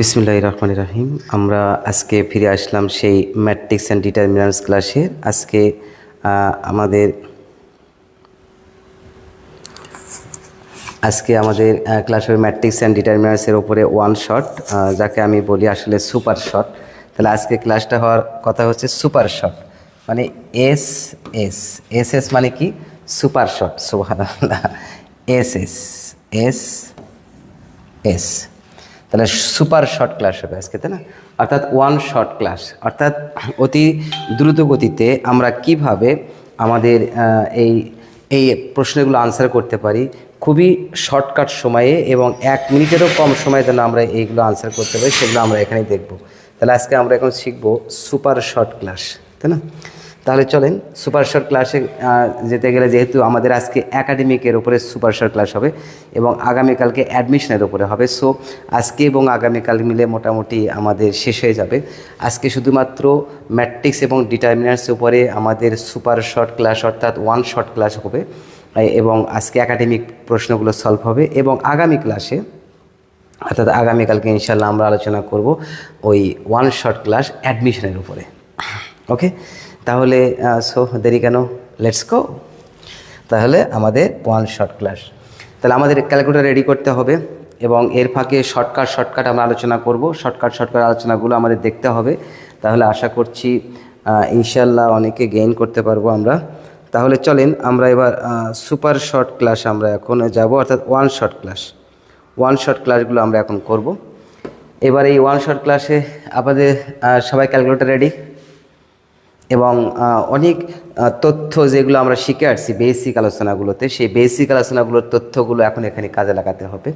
বিসমিল্লাহির রহমানির রহিম। আমরা আজকে ফিরে আসলাম সেই ম্যাট্রিক্স অ্যান্ড ডিটারমিনান্টস ক্লাসে। আজকে আমাদের ক্লাস হবে ম্যাট্রিক্স অ্যান্ড ডিটারমিনান্টসের ওপরে ওয়ান শট, যাকে আমি বলি আসলে সুপার শট। তাহলে আজকে ক্লাসটা হওয়ার কথা হচ্ছে সুপার শট, মানে এস এস এস এস মানে কি? Super shot. সুবহানাল্লাহ। এস এস এস এস তাহলে সুপার শর্ট ক্লাস হবে আজকে, তাই না? অর্থাৎ ওয়ান শর্ট ক্লাস, অর্থাৎ অতি দ্রুত গতিতে আমরা কিভাবে আমাদের এই এই প্রশ্নগুলো আনসার করতে পারি খুবই শর্টকাট সময়ে এবং 1 মিনিটেরও কম সময়ে যেন আমরা এইগুলো আনসার করতে পারি, সেগুলো আমরা এখানে দেখব। তাহলে আজকে আমরা এখন শিখব সুপার শর্ট ক্লাস, তাই না? তাহলে চলেন সুপার শর্ট ক্লাসে যেতে গেলে, যেহেতু আমাদের আজকে একাডেমিকের উপরে সুপার শর্ট ক্লাস হবে এবং আগামীকালকে অ্যাডমিশনের উপরে হবে, সো আজকে এবং আগামীকাল মিলে মোটামুটি আমাদের শেষ হয়ে যাবে। আজকে শুধুমাত্র ম্যাট্রিক্স এবং ডিটারমিনান্টসের উপরে আমাদের সুপার শর্ট ক্লাস অর্থাৎ ওয়ান শর্ট ক্লাস হবে এবং আজকে একাডেমিক প্রশ্নগুলো সলভ হবে এবং আগামী ক্লাসে অর্থাৎ আগামীকালকে ইনশাল্লাহ আমরা আলোচনা করব ওই ওয়ান শর্ট ক্লাস অ্যাডমিশনের উপরে। ওকে, তাহলে দেরি কেন, লেটস গো। তাহলে আমাদের ওয়ান শর্ট ক্লাস, তাহলে আমাদের ক্যালকুলেটর রেডি করতে হবে এবং এর ফাঁকে শর্টকাট আমরা আলোচনা করব। শর্টকাট আলোচনাগুলো আমাদের দেখতে হবে, তাহলে আশা করছি ইনশাল্লাহ অনেকে গেইন করতে পারবো আমরা। তাহলে চলেন আমরা এবার সুপার শর্ট ক্লাস আমরা এখন যাব, অর্থাৎ ওয়ান শর্ট ক্লাসগুলো আমরা এখন করব। এবার এই ওয়ান শর্ট ক্লাসে আমাদের সবাই ক্যালকুলেটর রেডি এবং অনেক তথ্য যেগুলো আমরা শিখে আসছি বেসিক আলোচনাগুলোতে, সেই বেসিক আলোচনাগুলোর তথ্যগুলো এখন এখানে কাজে লাগাতে হবে।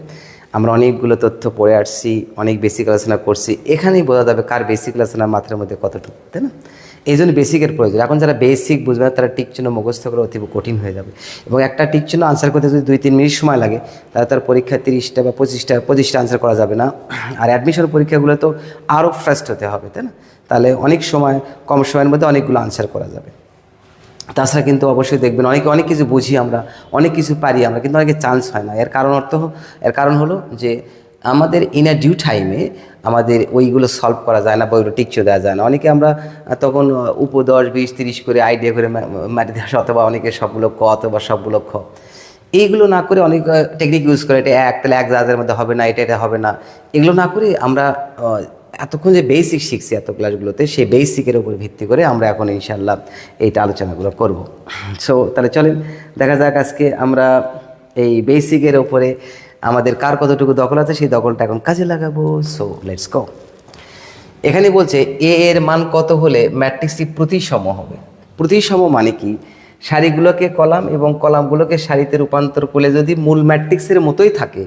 আমরা অনেকগুলো তথ্য পড়ে আসছি, অনেক বেসিক আলোচনা করছি, এখানেই বোঝা যাবে কার বেসিক আলোচনার মাত্রার মধ্যে কতটুকু, তাই না? এই জন্য বেসিকের প্রয়োজন। এখন যারা বেসিক বুঝবে না তারা টিকচিহ্ন মুখস্থ করে অতি কঠিন হয়ে যাবে এবং একটা টিকচিহ্ন আনসার করতে যদি 2-3 মিনিট সময় লাগে, তাহলে তার পরীক্ষা 30টা বা 25টা আনসার করা যাবে না। আর অ্যাডমিশন পরীক্ষাগুলো তো আরও ফাস্ট হতে হবে, তাই না? তাহলে অনেক সময়, কম সময়ের মধ্যে অনেকগুলো আনসার করা যাবে। তাছাড়া কিন্তু অবশ্যই দেখবেন অনেক কিছু বুঝি আমরা, অনেক কিছু পারি আমরা, কিন্তু অনেকে চান্স হয় না। এর কারণ হলো যে আমাদের ইন আ ডিউ টাইমে আমাদের ওইগুলো সলভ করা যায় না বা ওইগুলো টিকচো দেওয়া যায় না। অনেকে আমরা তখন 10, 20, 30 করে আইডিয়া করে মারি দেওয়া, অথবা অনেকে সবগুলো ক অথবা সবগুলো খ, এইগুলো না করে অনেক টেকনিক ইউজ করে। এটা তাহলে এক জাহাজের মধ্যে হবে না, এটা হবে না, এগুলো না করে আমরা এতক্ষণ যে বেসিক শিখছি এত ক্লাসগুলোতে, সেই বেসিকের উপর ভিত্তি করে আমরা এখন ইনশাআল্লাহ এইটা আলোচনাগুলো করব। সো তাহলে চলেন দেখা যাক আজকে আমরা এই বেসিকের উপরে আমাদের কার কতটুকু দখল আছে সেই দখলটা এখন কাজে লাগাবো। So let's go. এখানে বলছে এ এর মান কত হলে ম্যাট্রিক্সটি প্রতিসম হবে। প্রতিসম মানে কি? সারিগুলোকে কলাম এবং কলামগুলোকে সারিতে রূপান্তর করলে যদি মূল ম্যাট্রিক্সের মতোই থাকে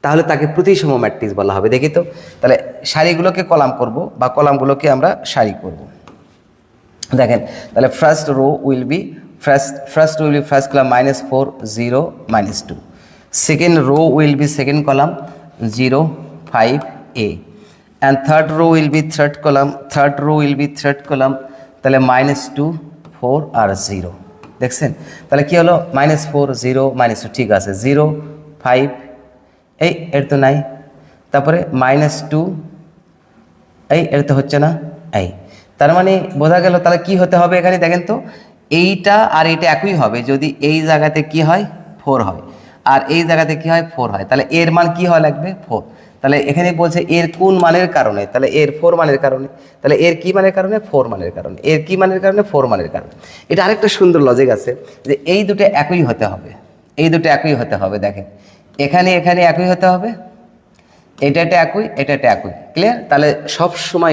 তাহলে তাকে প্রতিসম ম্যাট্রিক্স বলা হবে। দেখি তো, তাহলে সারিগুলোকে কলাম করব বা কলামগুলোকে আমরা সারি করব। দেখেন, তাহলে first row will be first column -4 0 -2, second rho will be second column 0 5 a, and third row will be third column তাহলে -2 4 আর 0। দেখছেন, তাহলে কি হলো? -4 0 -2, ঠিক আছে। 0 5 এই এর তো নাই, তারপরে -2 এই এর তো হচ্ছে না, এই তার মানে বোঝা গেল তাহলে কি হতে হবে এখানে। দেখেন তো, এইটা আর এইটা একই হবে যদি এই জায়গাতে কি হয় 4 হয় আর এই জায়গাতে কি হয় 4 হয়, তাহলে এর মান কি হওয়া লাগবে 4। তাহলে এখানে বলছে এর কোন মানের কারণে, তাহলে এর 4 মানের কারণে, তাহলে এর কি মানের কারণে 4 মানের কারণে, এর কি মানের কারণে 4 মানের কারণে। এটা আরেকটা সুন্দর লজিক আছে যে এই দুটো একই হতে হবে, এই দুটো একই হতে হবে। দেখেন এখানে একই হতে হবে, এটা একই, এটা একই, ক্লিয়ার? তাহলে সব সময়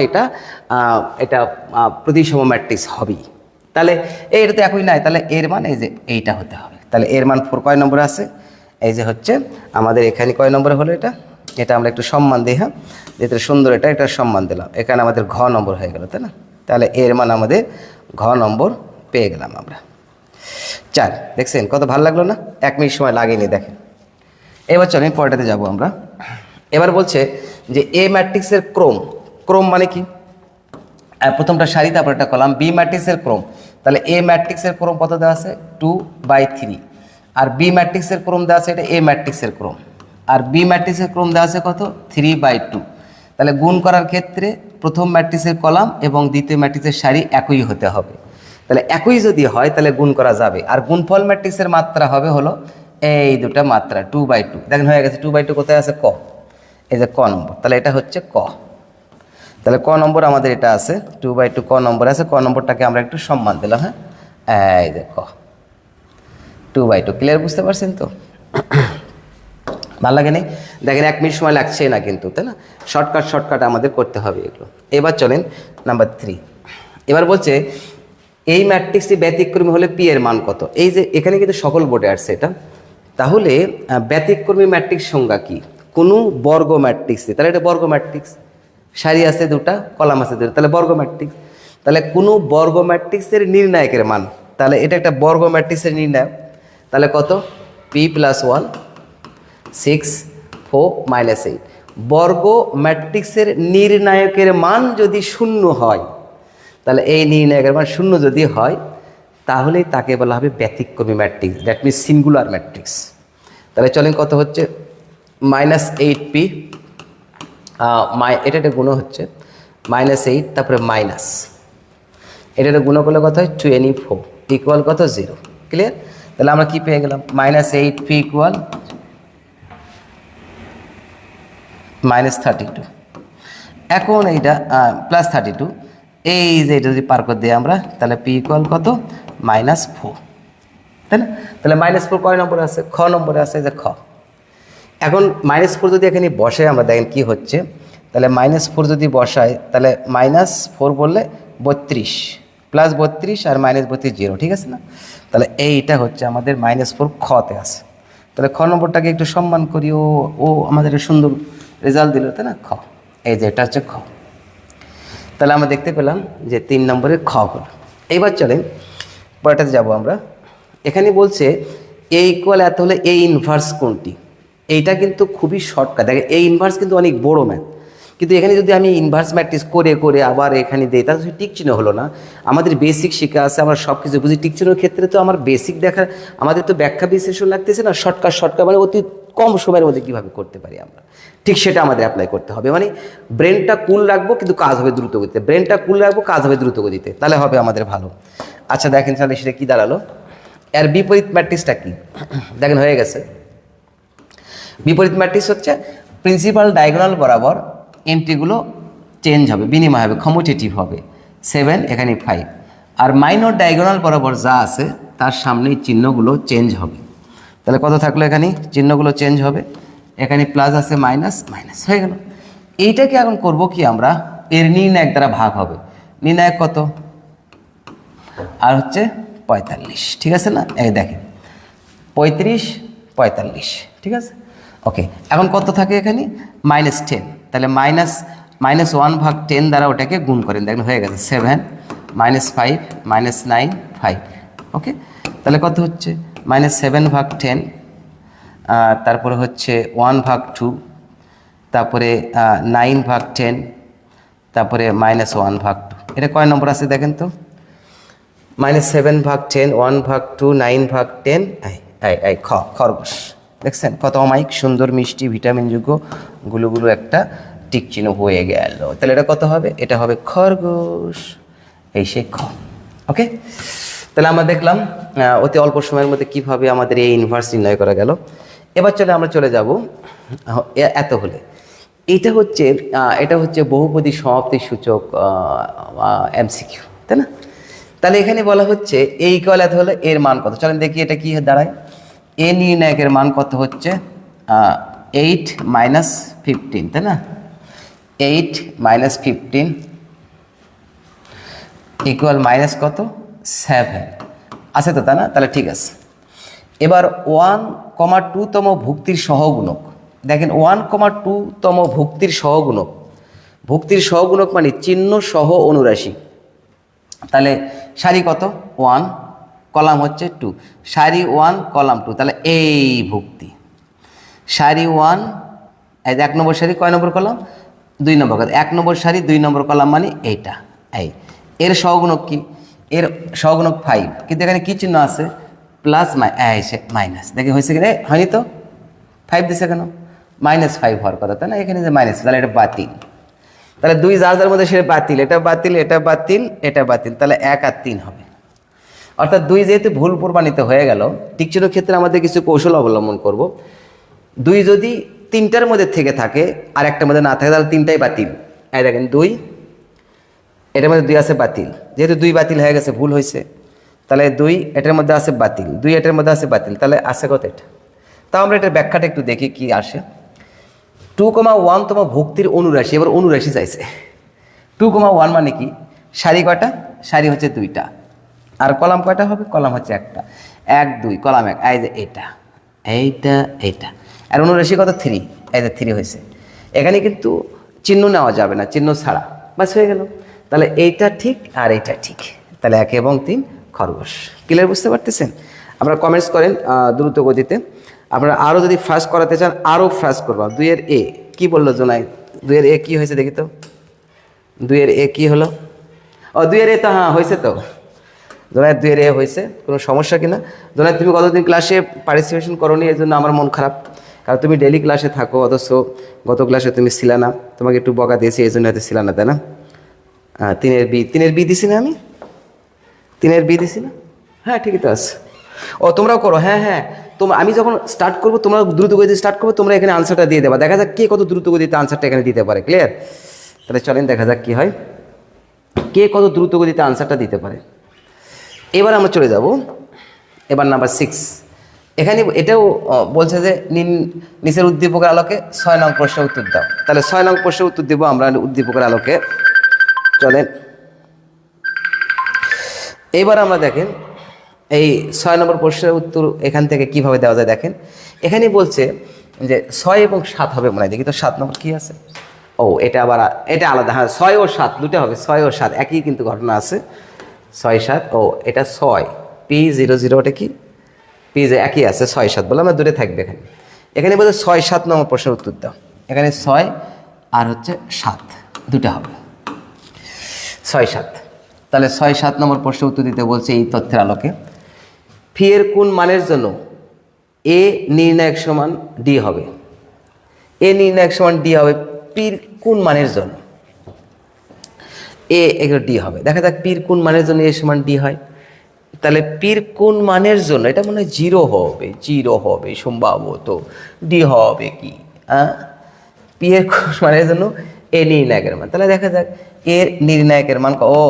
এটা প্রতিসম ম্যাট্রিক্স হবেই। তাহলে এটা তো একই নাই, তাহলে এর মান এই যে এইটা হতে হবে। তাহলে এর মান 4 কয় নম্বরে আছে? এই যে হচ্ছে আমাদের এখানে কয় নম্বরে হলো এটা আমরা একটু সম্মান দিই, হ্যাঁ, যেটা সুন্দর, এটা সম্মান দিলাম, এখানে আমাদের ঘ নম্বর হয়ে গেল, তাই না? তাহলে এর মান আমাদের ঘ নম্বর পেয়ে গেলাম আমরা 4। দেখছেন কত ভালো লাগলো না? 1 মিনিট সময় লাগেনি। দেখেন এবার চলেন পরেরটাতে যাবো আমরা। এবার বলছে যে এ ম্যাট্রিক্সের ক্রম মানে কি? প্রথমটা সারি, তারপর একটা কলাম। বি ম্যাট্রিক্সের ক্রম, তাহলে এ ম্যাট্রিক্সের ক্রম কত দেওয়া আছে? 2/3, আর বি ম্যাট্রিক্সের ক্রম দেওয়া আছে এটা এ ম্যাট্রিক্সের ক্রম, আর বি ম্যাট্রিক্সের ক্রম দেওয়া আছে কত? 3/2। তাহলে গুণ করার ক্ষেত্রে প্রথম ম্যাট্রিক্সের কলাম এবং দ্বিতীয় ম্যাট্রিক্সের সারি একই হতে হবে। তাহলে একই যদি হয় তাহলে গুণ করা যাবে। আর গুণফল ম্যাট্রিক্সের মাত্রা হবে হলো এই দুটা মাত্রা 2/2। দেখেন হয়ে গেছে। 2/2 কোথায় আছে? ক, এই যে ক নম্বর। তাহলে এটা হচ্ছে ক। তাহলে ক নম্বর আমাদের এটা আছে 2/2, ক নম্বর আছে। ক নম্বরটাকে আমরা একটু সম্মান দিলাম। হ্যাঁ, এই যে ক 2/2। ক্লিয়ার? বুঝতে পারছেন তো? ভালো লাগে নেই? দেখেন 1 মিনিট সময় লাগছে না কিন্তু, তাই না? শর্টকাট আমাদের করতে হবে এগুলো। এবার চলেন নাম্বার 3। এবার বলছে এই ম্যাট্রিক্সটি ব্যতিক্রমী হলে পি এর মান কত? এই যে এখানে কিন্তু সকল বোর্ডে আসছে এটা। তাহলে ব্যতিক্রমী ম্যাট্রিক্স সংজ্ঞা কি? কোনো বর্গ ম্যাট্রিক্সে, তাহলে এটা বর্গ ম্যাট্রিক্স, সারি আছে দুটা, কলাম আছে দুটা, তাহলে বর্গ ম্যাট্রিক্স। তাহলে কোনো বর্গ ম্যাট্রিক্সের নির্ণায়কের মান, তাহলে এটা একটা বর্গ ম্যাট্রিক্সের নির্ণায়ক। তাহলে কত? P plus 1 6 4 -8। বর্গ ম্যাট্রিক্সের নির্ণায়কের মান যদি শূন্য হয়, তাহলে এই নির্ণায়কের মান শূন্য যদি হয় তাহলে তাকে বলা হবে ব্যতিক্রমী matrix, that means singular matrix. তাহলে চলেন কত হচ্ছে? -8p, এটা একটা গুণ হচ্ছে -8, তারপরে মাইনাস এটা একটা গুণ করলে কত হয়? 24 ইকুয়াল কত? 0। ক্লিয়ার? তাহলে আমরা কি পেয়ে গেলাম? -8p equal -32। এখন এইটা +32, এই যে এটা যদি পার করে দিই আমরা, তাহলে পি ইকুয়াল কত? -4, তাই না? তাহলে -4 কয় নম্বরে আছে? খ নম্বরে আছে, যে খ। এখন -4 যদি এখানে বসে আমরা, দেখেন কি হচ্ছে। তাহলে -4 যদি বসায়, তাহলে -4 বললে 32, +32 আর -32 0, ঠিক আছে না? তাহলে এইটা হচ্ছে আমাদের -4 খতে আছে। তাহলে খ নম্বরটাকে একটু সম্মান করি, ও আমাদের সুন্দর রেজাল্ট দিল, তাই না? খ, এই যে এটা হচ্ছে খ। তাহলে আমরা দেখতে পেলাম যে 3 নম্বরের খ হলো। এইবার চলেন পরেরটাতে যাব আমরা। এখানে বলছে এ ইকুয়াল এত হলে এ ইনভার্স কোনটি? এইটা কিন্তু খুবই শর্টকাট। দেখেন এ ইনভার্স কিন্তু অনেক বড় ম্যাথ, কিন্তু এখানে যদি আমি ইনভার্স ম্যাট্রিক্স করে আবার এখানে দিই, তাহলে টিক চিহ্ন হলো না। আমাদের বেসিক শেখা আছে, আমরা সব কিছু বুঝি। টিক চিহ্নের ক্ষেত্রে তো আমার বেসিক দেখা, আমাদের তো ব্যাখ্যা বিশ্লেষণ লাগতেছে না। শর্টকাট মানে অতি কম সময়ের মধ্যে কীভাবে করতে পারি আমরা, ঠিক সেটা আমাদের অ্যাপ্লাই করতে হবে। মানে ব্রেনটা কুল রাখবো কিন্তু কাজ হবে দ্রুত গতিতে, ব্রেনটা কুল রাখবো কাজ হবে দ্রুত গতিতে, তাহলে হবে আমাদের ভালো। আচ্ছা দেখেন তাহলে সেটা কী দাঁড়ালো। এর বিপরীত ম্যাট্রিক্সটা কি? দেখেন হয়ে গেছে। বিপরীত ম্যাট্রিক্স হচ্ছে প্রিন্সিপাল ডায়াগোনাল বরাবর এন্ট্রিগুলো চেঞ্জ হবে, বিনিময় হবে, কমিউটেটিভ হবে। 7 এখানে 5, আর মাইনর ডায়াগোনাল বরাবর যা আছে তার সামনেই চিহ্নগুলো চেঞ্জ হবে। তাহলে কত থাকলো? এখানে চিহ্নগুলো চেঞ্জ হবে, এখানে প্লাস আছে মাইনাস হয়ে গেল। এইটাকে এখন করব কি আমরা? এর নির্ণায়ক দ্বারা ভাগ হবে। নির্ণায়ক কত? আর হচ্ছে 45, ঠিক আছে না? এই দেখেন 35 45, ঠিক আছে। ওকে, এখন কত থাকে এখানে? -10। তাহলে -1/10 দ্বারা ওটাকে গুণ করেন, দেখেন হয়ে গেছে 7 -5 -9 5। ওকে, তাহলে কত হচ্ছে? -7/10, তারপরে হচ্ছে 1/2, তারপরে 9/10, তারপরে -1/2। এটা কয় নম্বর আছে দেখেন তো? -7/10, 1/2, 9/10। এই খরগোশ, দেখছেন কত অমায়িক সুন্দর মিষ্টি ভিটামিনযুক্ত গুলো একটা টিক চিহ্ন হয়ে গেল। তাহলে এটা কত হবে? এটা হবে খরগোশ, এই সে খ। ওকে, তাহলে আমরা দেখলাম অতি অল্প সময়ের মধ্যে কিভাবে আমাদের এই ইনভার্স নির্ণয় করা গেল। এবার আমরা চলে যাব এত হলে। এটা হচ্ছে বহুপদী সমাপ্তি সূচক এমসিকিউ, তাই না? তাহলে এখানে বলা হচ্ছে এই ইকুয়াল এত হলে এর মান কত? চলেন দেখি এটা কি দাঁড়ায়। এ নির্ণায়কের মান কত হচ্ছে? 8 - 15, তাই না? 8 - 15 ইকুয়াল মাইনাস কত? 7 আছে তো, তাই না? তাহলে ঠিক আছে। এবার 1,2তম ভুক্তির সহগুণক, দেখেন 1,2তম ভুক্তির সহগুণক মানে চিহ্ন সহ অনুরাশি। তাহলে সারি কত? 1, কলাম হচ্ছে 2, সারি 1 কলাম 2, তাহলে এই ভুক্তি সারি 1, এই 1 নম্বর সারি কয় নম্বর কলাম? 2 নম্বর কলাম। 1 নম্বর সারি 2 নম্বর কলাম মানে এইটা। এর সহগুণক কি? এর সহগুণক 5, কিন্তু এখানে কি চিহ্ন আছে? Plus minus. দেখে হয়েছে কি? হয়নি তো? 5 দিছে কেন? -5 হওয়ার কথা, তাই না? এখানে যে মাইনাস, তাহলে এটা বাতিল। তাহলে 2 যার যার মধ্যে সে বাতিল, এটা বাতিল, এটা বাতিল, এটা বাতিল, তাহলে 1 আর 3 হবে। অর্থাৎ 2 যেহেতু ভুল প্রমাণিত হয়ে গেল, টিকচিহ্নের ক্ষেত্রে আমাদের কিছু কৌশল অবলম্বন করব। 2 যদি 3টার মধ্যে থেকে থাকে আর একটার মধ্যে না থাকে, তাহলে 3টাই বাতিল। এই দেখেন 2, এটার মধ্যে 2 আছে বাতিল, যেহেতু 2 বাতিল হয়ে গেছে, ভুল হয়েছে, তাহলে 2 এটার মধ্যে আছে বাতিল, 2 এটার মধ্যে আছে বাতিল, তাহলে আসে কত এটা। তাও আমরা এটার ব্যাখ্যাটা একটু দেখি কি আসে। 2,1 তোমার ভুক্তির অনুরাশি, এবার অনুরাশি চাইছে। 2,1 মানে কি, সারি কয়টা, সারি হচ্ছে 2টা, আর কলাম কয়টা হবে, কলাম হচ্ছে একটা, 1 2 কলাম 1, এই যে এটা, এইটা, এইটা, আর অনুরাশি কত 3, এই যে 3 হয়েছে। এখানে কিন্তু চিহ্ন নেওয়া যাবে না, চিহ্ন ছাড়া, বাস হয়ে গেল। তাহলে এইটা ঠিক আর এইটা ঠিক, তাহলে 1 এবং 3 খরগোশ। ক্লিয়ার, বুঝতে পারতেছেন? আপনারা কমেন্টস করেন দ্রুত গতিতে। আপনারা আরও যদি ফাস্ট করাতে চান আরও ফাস্ট করবো। 2 এর এ কি বললো জোনাই, 2 এর এ কি হয়েছে দেখি তো, 2 এর এ কি হলো, ও 2 এর এ তো হ্যাঁ হয়েছে তো, জোনাই 2 এর এ হয়েছে, কোনো সমস্যা কিনা? জোনাই তুমি কতদিন ক্লাসে পার্টিসিপেশন করোনি, এই জন্য আমার মন খারাপ, কারণ তুমি ডেলি ক্লাসে থাকো, অথচ গত ক্লাসে তুমি ছিলে না, তোমাকে একটু বকা দিয়েছি, এই জন্য হয়তো ছিলে না, তাই না? 3 এর বি দিছি না আমি, 3 এর বি দিছি না? হ্যাঁ ঠিকই তো আছে। ও তোমরাও করো, হ্যাঁ হ্যাঁ, আমি যখন স্টার্ট করবো তোমরা দ্রুত গতিতে স্টার্ট করবো, তোমরা এখানে আনসারটা দিয়ে দেবা, দেখা যাক কে কত দ্রুত গতিতে আনসারটা এখানে দিতে পারে। ক্লিয়ার? তাহলে চলেন দেখা যাক কি হয়, কে কত দ্রুত গতিতে আনসারটা দিতে পারে। এবার আমরা চলে যাব, এবার নাম্বার 6। এখানে এটাও বলছে যে নিচের উদ্দীপকের আলোকে 6 নং প্রশ্নের উত্তর দাও। তাহলে 6 নং প্রশ্নের উত্তর দেবো আমরা উদ্দীপকের আলোকে। চলেন এইবার আমরা দেখেন এই 6 নম্বর প্রশ্নের উত্তর এখান থেকে কিভাবে দেওয়া যায়। দেখেন এখানে বলছে যে 6 এবং 7 হবে মনে হয়, দেখি তো 7 নম্বর কি আছে। ও এটা আবার, এটা আলাদা, হ্যাঁ 6 ও 7 দুটো হবে, 6 ও 7 একই কিন্তু ঘটনা আছে, 6 7। ও এটা 6 P00, ওটা কি পি, যে একই আছে, 6 7 বলে আমরা দূরে থাকবে এখানে। এখানে বলছে 6 7 নম্বর প্রশ্নের উত্তর দাও, এখানে 6 আর হচ্ছে 7 দুটো হবে, 6 7। তাহলে 6 7 নম্বর প্রশ্নের উত্তর দিতে বলছে এই তথ্যের আলোকে। ফি এর কোন মানের জন্য এ নির্ণায়ক সমান ডি হবে, এ নির্ণায়ক সমান ডি হবে পির কোন মানের জন্য, এ এগুলো ডি হবে। দেখা যাক পির কোন মানের জন্য এ সমান ডি হয়। তাহলে পির কোন মানের জন্য এটা মনে হয় 0 হবে, 0 হবে সম্ভবত, ডি হবে কি, পি এর কোন মানের জন্য এ নির্ণায়কের মান। তাহলে দেখা যাক এর নির্ণায়কের মান, ও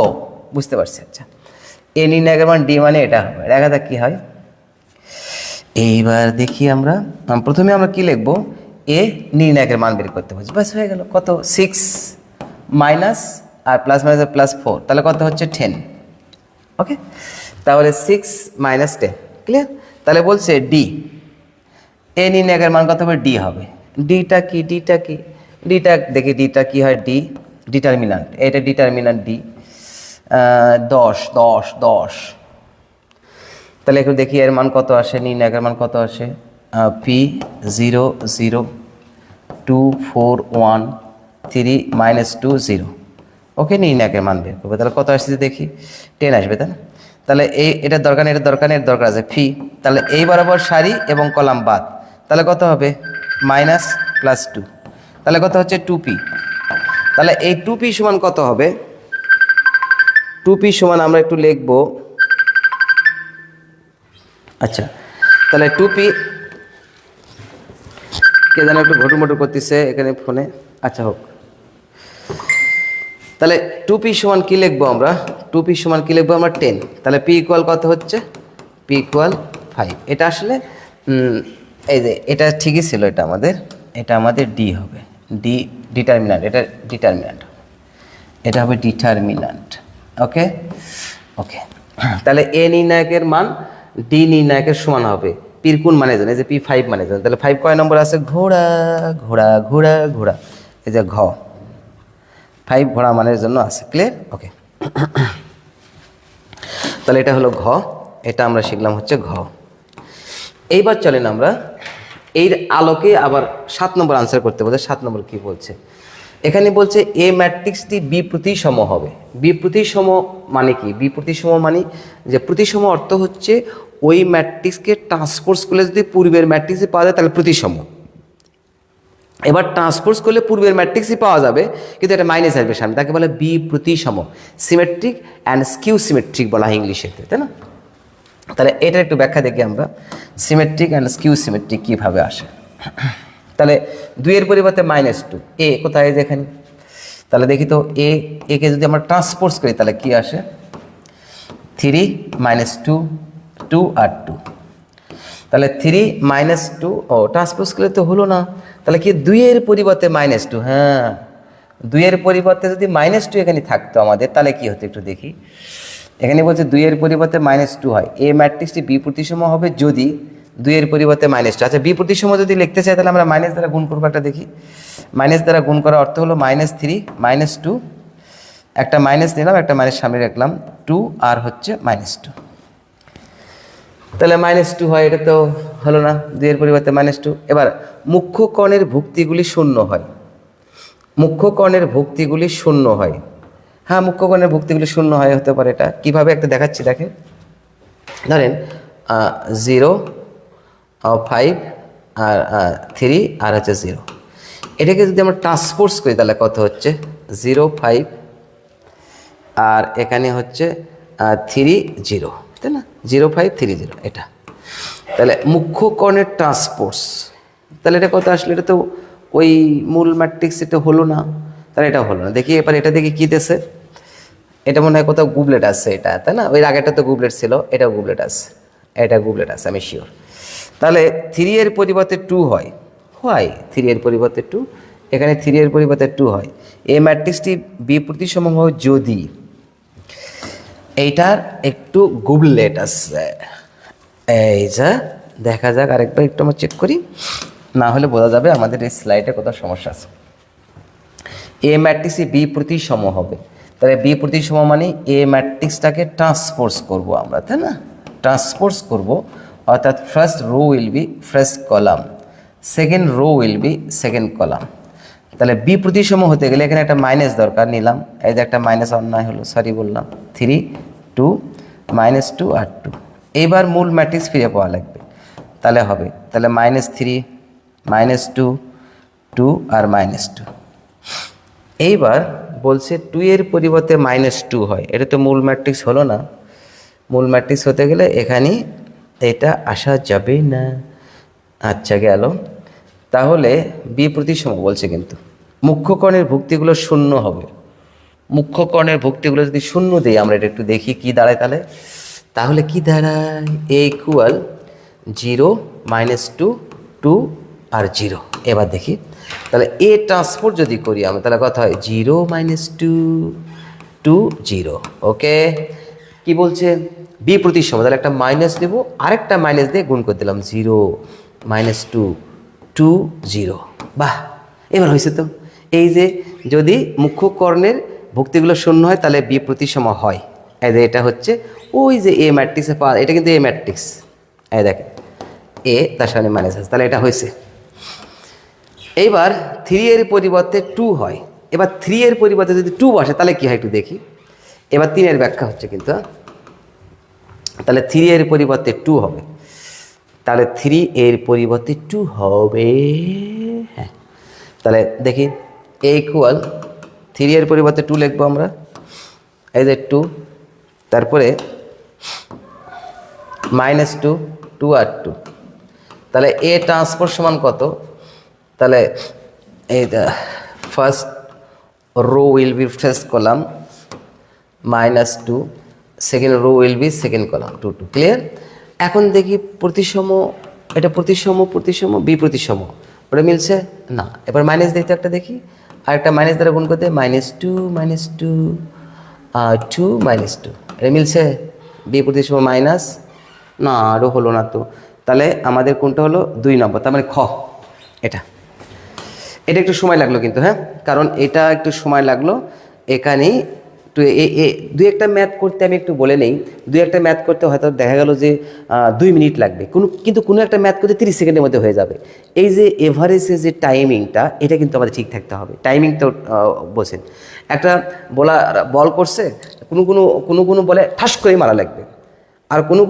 বুঝতে পারছি, আচ্ছা এ নির্ণায়কের মান ডি মানে এটা হবে, দেখা যাক কি হয়। এইবার দেখি আমরা প্রথমে আমরা কি লিখবো, এ নির্ণায়কের মান বের করতে পারছি, বাস হয়ে গেল। কত 6 মাইনাস আর প্লাস মাইনাস প্লাস 4, তাহলে কত হচ্ছে 10। ওকে, তাহলে 6 মাইনাস 10, ক্লিয়ার? তাহলে বলছে ডি, এ নির্ণায়কের মান কত হবে, ডি হবে। ডিটা কি, ডিটা কি, ডিটা দেখি ডিটা কি হয়, ডি ডিটারমিনান্ট, এটা ডিটারমিনান্ট ডি 10 10 10। তাহলে একটু দেখি এর মান কত আসে, নির্ণায়কের মান কত আসে, পি 0 0 2 4 1 3 -2 0। ওকে, নির্ণায়কের মান বের করবে, তাহলে কত আসছে দেখি, 10 আসবে, তাই না? তাহলে এটার দরকার, এটার দরকার, এর দরকার আছে ফি, তাহলে এই বরাবর সারি এবং কলাম বাদ, তাহলে কত হবে মাইনাস প্লাস 2, তাহলে কত হচ্ছে 2p। তাহলে এই 2p সমান কত হবে, 2p সমান আমরা একটু লিখব, আচ্ছা তাহলে 2p কে যেন একটু ঘটুমটু করতেছে এখানে ফোনে, আচ্ছা হোক। তাহলে 2p সমান কি লিখবো আমরা, 2p সমান কি লিখবো আমরা 10। তাহলে p ইকুয়াল কত হচ্ছে, p ইকুয়াল 5। এটা আসলে এই যে এটা ঠিকই ছিল, এটা আমাদের d হবে, d ডিটারমিন্যান্ট, এটা ডিটারমিন্যান্ট, এটা হবে ডিটারমিন্যান্ট। ওকে ওকে, তাহলে a নির্ণায়কের মান d নির্ণায়কের সমান হবে পির কোন মানের জন্য, এই যে p 5 মানের জন্য। তাহলে 5 কয় নম্বর আছে, ঘোড়া ঘোড়া ঘোড়া ঘোড়া, এই যে ঘ 5 ঘোড়া মানের জন্য আছে, ক্লিয়ার? ওকে, তাহলে এটা হলো ঘ, এটা আমরা শিখলাম হচ্ছে ঘ। এইবার চলেন আমরা এর আলোকে আবার 7 নম্বর আনসার করতে বলতে। 7 নম্বর কি বলছে, এখানে বলছে এ ম্যাট্রিক্সটি বি প্রতিসম হবে। বি প্রতিসম মানে কি, বি প্রতিসম মানে যে প্রতিসম অর্থ হচ্ছে ওই ম্যাট্রিক্সকে ট্রান্সপোজ করলে যদি পূর্বের ম্যাট্রিক্সে পাওয়া যায় তাহলে প্রতিসম। এবার ট্রান্সপোজ করলে পূর্বের ম্যাট্রিক্সই পাওয়া যাবে, কিন্তু এটা মাইনাস আসবে সামনে, তাকে বলে বিপ্রতিসম, সিমেট্রিক অ্যান্ড স্কিউ সিমেট্রিক বলা হয় ইংলিশেতে, তাই না? তাহলে এটার একটু ব্যাখ্যা দেখি আমরা, সিমেট্রিক অ্যান্ড স্কিউ সিমেট্রিক কীভাবে আসে। তাহলে 2 পরিবর্তে -2, এ কোথায় যে এখানে, তাহলে দেখি তো একে যদি আমরা ট্রান্সপোজ করি তাহলে কি আসে, 3 -2, 2 আর 2, তাহলে 3 -2, ও ট্রান্সপোজ করলে তো হলো না, তাহলে কি 2 পরিবর্তে -2, হ্যাঁ 2 পরিবর্তে যদি -2 এখানে থাকতো আমাদের তাহলে কি হতো একটু দেখি। এখানে বলছে 2 পরিবর্তে -2 হয়, এই ম্যাট্রিক্সটি বিপ্রতিসম হবে যদি 2 পরিবর্তে -2। আচ্ছা বিপ্রতিসম যদি লিখতে চাই তাহলে আমরা মাইনাস দ্বারা গুণ করবো, একটা দেখি। মাইনাস দ্বারা গুণ করার অর্থ হলো -3 -2, একটা মাইনাস নিলাম, একটা মাইনাস সামনে রাখলাম, 2 আর হচ্ছে -2, তাহলে -2 হয়, এটা তো হলো না, 2 পরিবর্তে -2। এবার মুখ্য কর্ণের ভুক্তিগুলি শূন্য হয়, মুখ্য কর্ণের ভুক্তিগুলি শূন্য হয়, হ্যাঁ মুখ্য কর্ণের ভুক্তিগুলি শূন্য হয়, হতে পারে। এটা কীভাবে একটা দেখাচ্ছি দেখেন, ধরেন 0, 5 আর 3 আর হচ্ছে 0, এটাকে যদি আমরা ট্রান্সপোজ করি তাহলে কত হচ্ছে, 0, 5 আর এখানে হচ্ছে 3, 0, তাই না, 0, 5, 3, 0, এটা। তাহলে মুখ্য কর্ণের ট্রান্সপোজ, তাহলে এটা কত আসলে, এটা তো ওই মূল ম্যাট্রিক্স, এটা হলো না, তাহলে এটা হলো না। দেখি এবার এটা দেখি কী দেশে, এটা মনে হয় কোথাও গুবলেট আছে এটা, তাই না, ওই আগেটা তো গুবলেট ছিল, এটাও গুবলেট আছে, এটা গুবলেট আছে আমি শিওর। তাহলে 3 পরিবর্তে 2 হয়, 3 পরিবর্তে 2, এখানে 3 পরিবর্তে 2 হয়। এই ম্যাট্রিক্সটি বিপ্রতিসম হয় যদি এইটার একটু গুবলেট আছে, এই যে দেখা যাক আরেকবার একটু আমরা চেক করি, না হলে বোঝা যাবে আমাদের এই স্লাইডে কোথাও সমস্যা আছে। এ ম্যাট্রিক্সে বিপ্রতিসম হবে, তাহলে বিপ্রতিসম মানে এ ম্যাট্রিক্সটাকে ট্রান্সপোজ করব আমরা, তাই না, ট্রান্সপোজ করব, অর্থাৎ first row will be first column, second rho will be second column. তাহলে বিপ্রতিসম হতে গেলে এখানে একটা মাইনাস দরকার, নিলাম, এই যে একটা মাইনাস অন্যায় হলো, সরি বললাম, 3, 2, -2 আর 2। এইবার মূল ম্যাট্রিক্স ফিরে পাওয়া লাগবে, তাহলে হবে, তাহলে -3, -2, 2 আর -2। এইবার বলছে 2 পরিবর্তে -2 হয়, এটা তো মূল ম্যাট্রিক্স হলো না, মূল ম্যাট্রিক্স হতে গেলে এখানে এটা আসা যাবে না। আচ্ছা গেল, তাহলে বিপ্রতিসম বলছে, কিন্তু মুখ্য কর্ণের ভুক্তিগুলো শূন্য হবে, মুখ্য কর্ণের ভুক্তিগুলো যদি শূন্য দিই আমরা, এটা একটু দেখি কি দাঁড়ায়, তাহলে কি দাঁড়ায়, a = 0, -2, 2 আর 0। এবার দেখি তাহলে এ ট্রান্সপোজ যদি করি আমরা তাহলে কথা হয় 0, -2, 2, 0, ওকে। কি বলছে, বিপ্রতিসম, তাহলে একটা মাইনাস দেব, আরেকটা মাইনাস দিয়ে গুণ করে দিলাম, 0, -2, 2, 0, বাহ, এবার হয়েছে তো। এই যে যদি মুখ্য কর্ণের ভুক্তিগুলো শূন্য হয় তাহলে বিপ্রতিসম হয়, এই যে এটা হচ্ছে ওই যে এ ম্যাট্রিক্সে পাওয়া, এটা কিন্তু এ ম্যাট্রিক্স, এই দেখেন এ তার সামনে মাইনাস আছে, তাহলে এটা হয়েছে। এইবার 3 পরিবর্তে 2 হয়, এবার 3 পরিবর্তে যদি 2 বসে তাহলে কি হয় একটু দেখি। এবার 3 ব্যাখ্যা হচ্ছে কিন্তু, তাহলে 3 পরিবর্তে 2 হবে, তাহলে 3 পরিবর্তে 2 হবে, হ্যাঁ। তাহলে দেখি a = 3 পরিবর্তে 2 লিখবো আমরা, এই যে 2, তারপরে -2, 2 আর 2, তাহলে এ ট্রান্সপোজ সমান কত, তাহলে এই first row will be first column, -2, second rho will be second column, 2, 2, clear. এখন দেখি প্রতিসম, এটা প্রতিসম বিপ্রতিসম, ওটা মিলছে না, এবার মাইনাস দিতে একটা দেখি, আর একটা মাইনাস দ্বারা গুণ করতে, -2, -2, 2, -2, এটা মিলছে, বিপ্রতিসম মাইনাস, না আরও হলো না তো, তাহলে আমাদের কোনটা হলো 2 নম্বর, তার মানে খ, এটা একটু সময় লাগলো কিন্তু, হ্যাঁ, কারণ এটা একটু সময় লাগলো এখানেই। তো দুই একটা ম্যাথ করতে আমি একটু বলে নেই, দুই একটা ম্যাথ করতে হয়তো দেখা গেল যে 2 মিনিট লাগবে, কিন্তু কোনো একটা ম্যাথ করতে 30 সেকেন্ডের মধ্যে হয়ে যাবে। এই যে এভারেজে যে টাইমিংটা, এটা কিন্তু আমাদের ঠিক থাকতে হবে। টাইমিং তো বলছেন, একটা বল করছে, কোনো বলে ঠাস করে মারা লাগবে, আর কোনো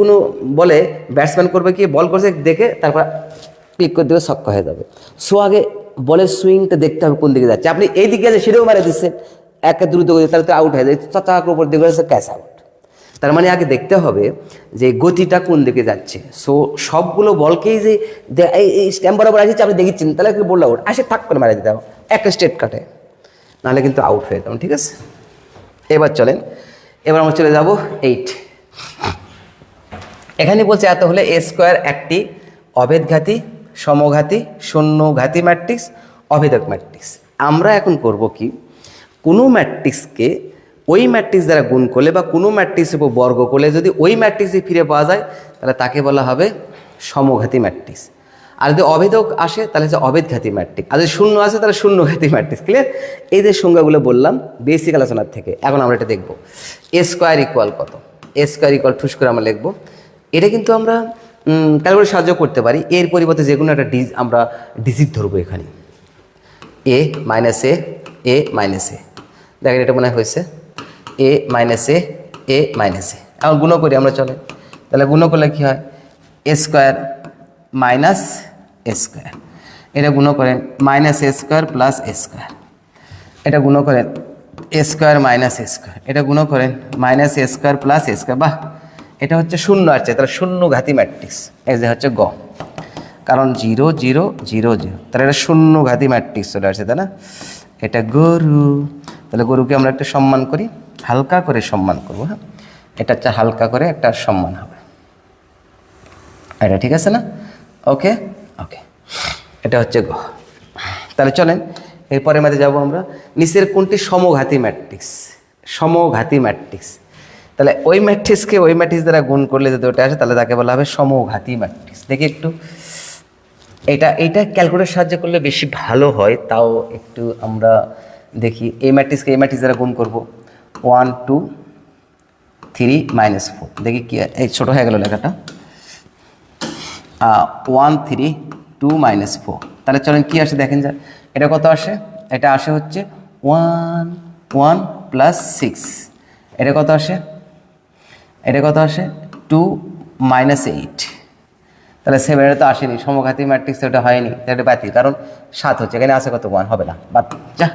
বলে ব্যাটসম্যান করবে কি, বল করছে দেখে তারপর ক্লিক করে দেবে, ছক্কা হয়ে যাবে। সো আগে বলের সুইংটা দেখতে হবে কোন দিকে যাচ্ছে। আপনি এই দিকে আছে সেটাও মারে দিচ্ছেন একে দ্রুত গতি, তাহলে তো আউট হয়ে যায়, চাচাকের উপর দিকে গেছে, ক্যাচ আউট। তার মানে আগে দেখতে হবে যে গতিটা কোন দিকে যাচ্ছে। সো সবগুলো বলকেই যে এই স্ট্যাম্প বরাবর আসছে আপনি দেখেছেন, তাহলে বললো আউট, আসে থাক করে মারা দিতে হবে এক স্টেট কাটে, নাহলে কিন্তু আউট হয়ে যাবে। ঠিক আছে, এবার চলেন, এবার আমরা চলে যাব 8। এখানে বলছে এত হলে এ স্কোয়ার একটি অভেদঘাতী, সমঘাতী, শূন্যঘাতী ম্যাট্রিক্স, অভেদক ম্যাট্রিক্স। আমরা এখন করব কি, কোনো ম্যাট্রিক্সকে ওই ম্যাট্রিক্স দ্বারা গুণ করলে বা কোনো ম্যাট্রিক্সের উপর বর্গ করলে যদি ওই ম্যাট্রিক্সে ফিরে পাওয়া যায় তাহলে তাকে বলা হবে সমঘাতী ম্যাট্রিক্স। আর যদি অভেদক আসে তাহলে হচ্ছে অভেদঘাতী ম্যাট্রিক্স, আর যদি শূন্য আসে তাহলে শূন্যঘাতী ম্যাট্রিক্স। ক্লিয়ার? এই যে সংজ্ঞাগুলো বললাম বেসিক আলোচনার থেকে, এখন আমরা এটা দেখব। এ স্কোয়ার ইকুয়াল কত, এ স্কোয়ার ইকুয়াল ঠুস করে আমরা লিখবো। এটা কিন্তু আমরা ক্যালকুলেটর সাহায্য করতে পারি, এর পরিবর্তে যে কোনো একটা আমরা ডিজিট ধরবো এখানে, এ মাইনাস এ মাইনাস এ, দেখেন এটা মনে হয়েছে এ মাইনাস এ মাইনাস এ। এখন গুণ করি আমরা, চলে, তাহলে গুণ করলে কী হয়, এ স্কোয়ার মাইনাস এ স্কোয়ার, এটা গুণ করেন মাইনাস এ স্কোয়ার প্লাস এ স্কোয়ার, এটা গুণ করেন এ স্কোয়ার মাইনাস এ স্কোয়ার, এটা গুণ করেন মাইনাস এ স্কোয়ার প্লাস এ স্কোয়ার। বাহ, এটা হচ্ছে শূন্য আসছে, তাহলে শূন্যঘাতী ম্যাট্রিক্স। এই যে হচ্ছে গ, কারণ 0 0 0 0, তাহলে এটা শূন্যঘাতী ম্যাট্রিক্স চলে আসছে, তাই না? এটা গরু, তাহলে গরুকে আমরা একটা সম্মান করি, হালকা করে সম্মান করবো। হ্যাঁ, এটা হচ্ছে হালকা করে একটা সম্মান হবে, এটা ঠিক আছে না? ওকে ওকে, এটা হচ্ছে গ। তাহলে চলেন এরপরে মধ্যে যাবো আমরা, নিচের কোনটি সমঘাতী ম্যাট্রিক্স, সমঘাতী ম্যাট্রিক্স। তাহলে ওই ম্যাট্রিক্সকে ওই ম্যাট্রিক্স দ্বারা গুণ করলে যদি ওটা আসে তাহলে তাকে বলা হবে সমঘাতী ম্যাট্রিক্স। দেখি একটু, এটা ক্যালকুলেটর সাহায্য করলে বেশি ভালো হয়, তাও একটু আমরা দেখি। এই ম্যাট্রিক্সকে এই ম্যাট্রিক্স দ্বারা গুণ করবো, 1 2 3 -4, দেখি কি এই ছোটো হয়ে গেল লেখাটা, 1 3 2 -4। তাহলে চলেন কি আসে দেখেন যা, এটা কত আসে, এটা আসে হচ্ছে 1 1 + 6, এটা কত আসে, এটা কত আসে 2 -8, তাহলে 7 তো আসেনি, সমঘাতী ম্যাট্রিক্স ওটা হয়নি, তাহলে এটা বাতিল, কারণ 7 হচ্ছে, এখানে আছে কত 1, হবে না, বাদ যা।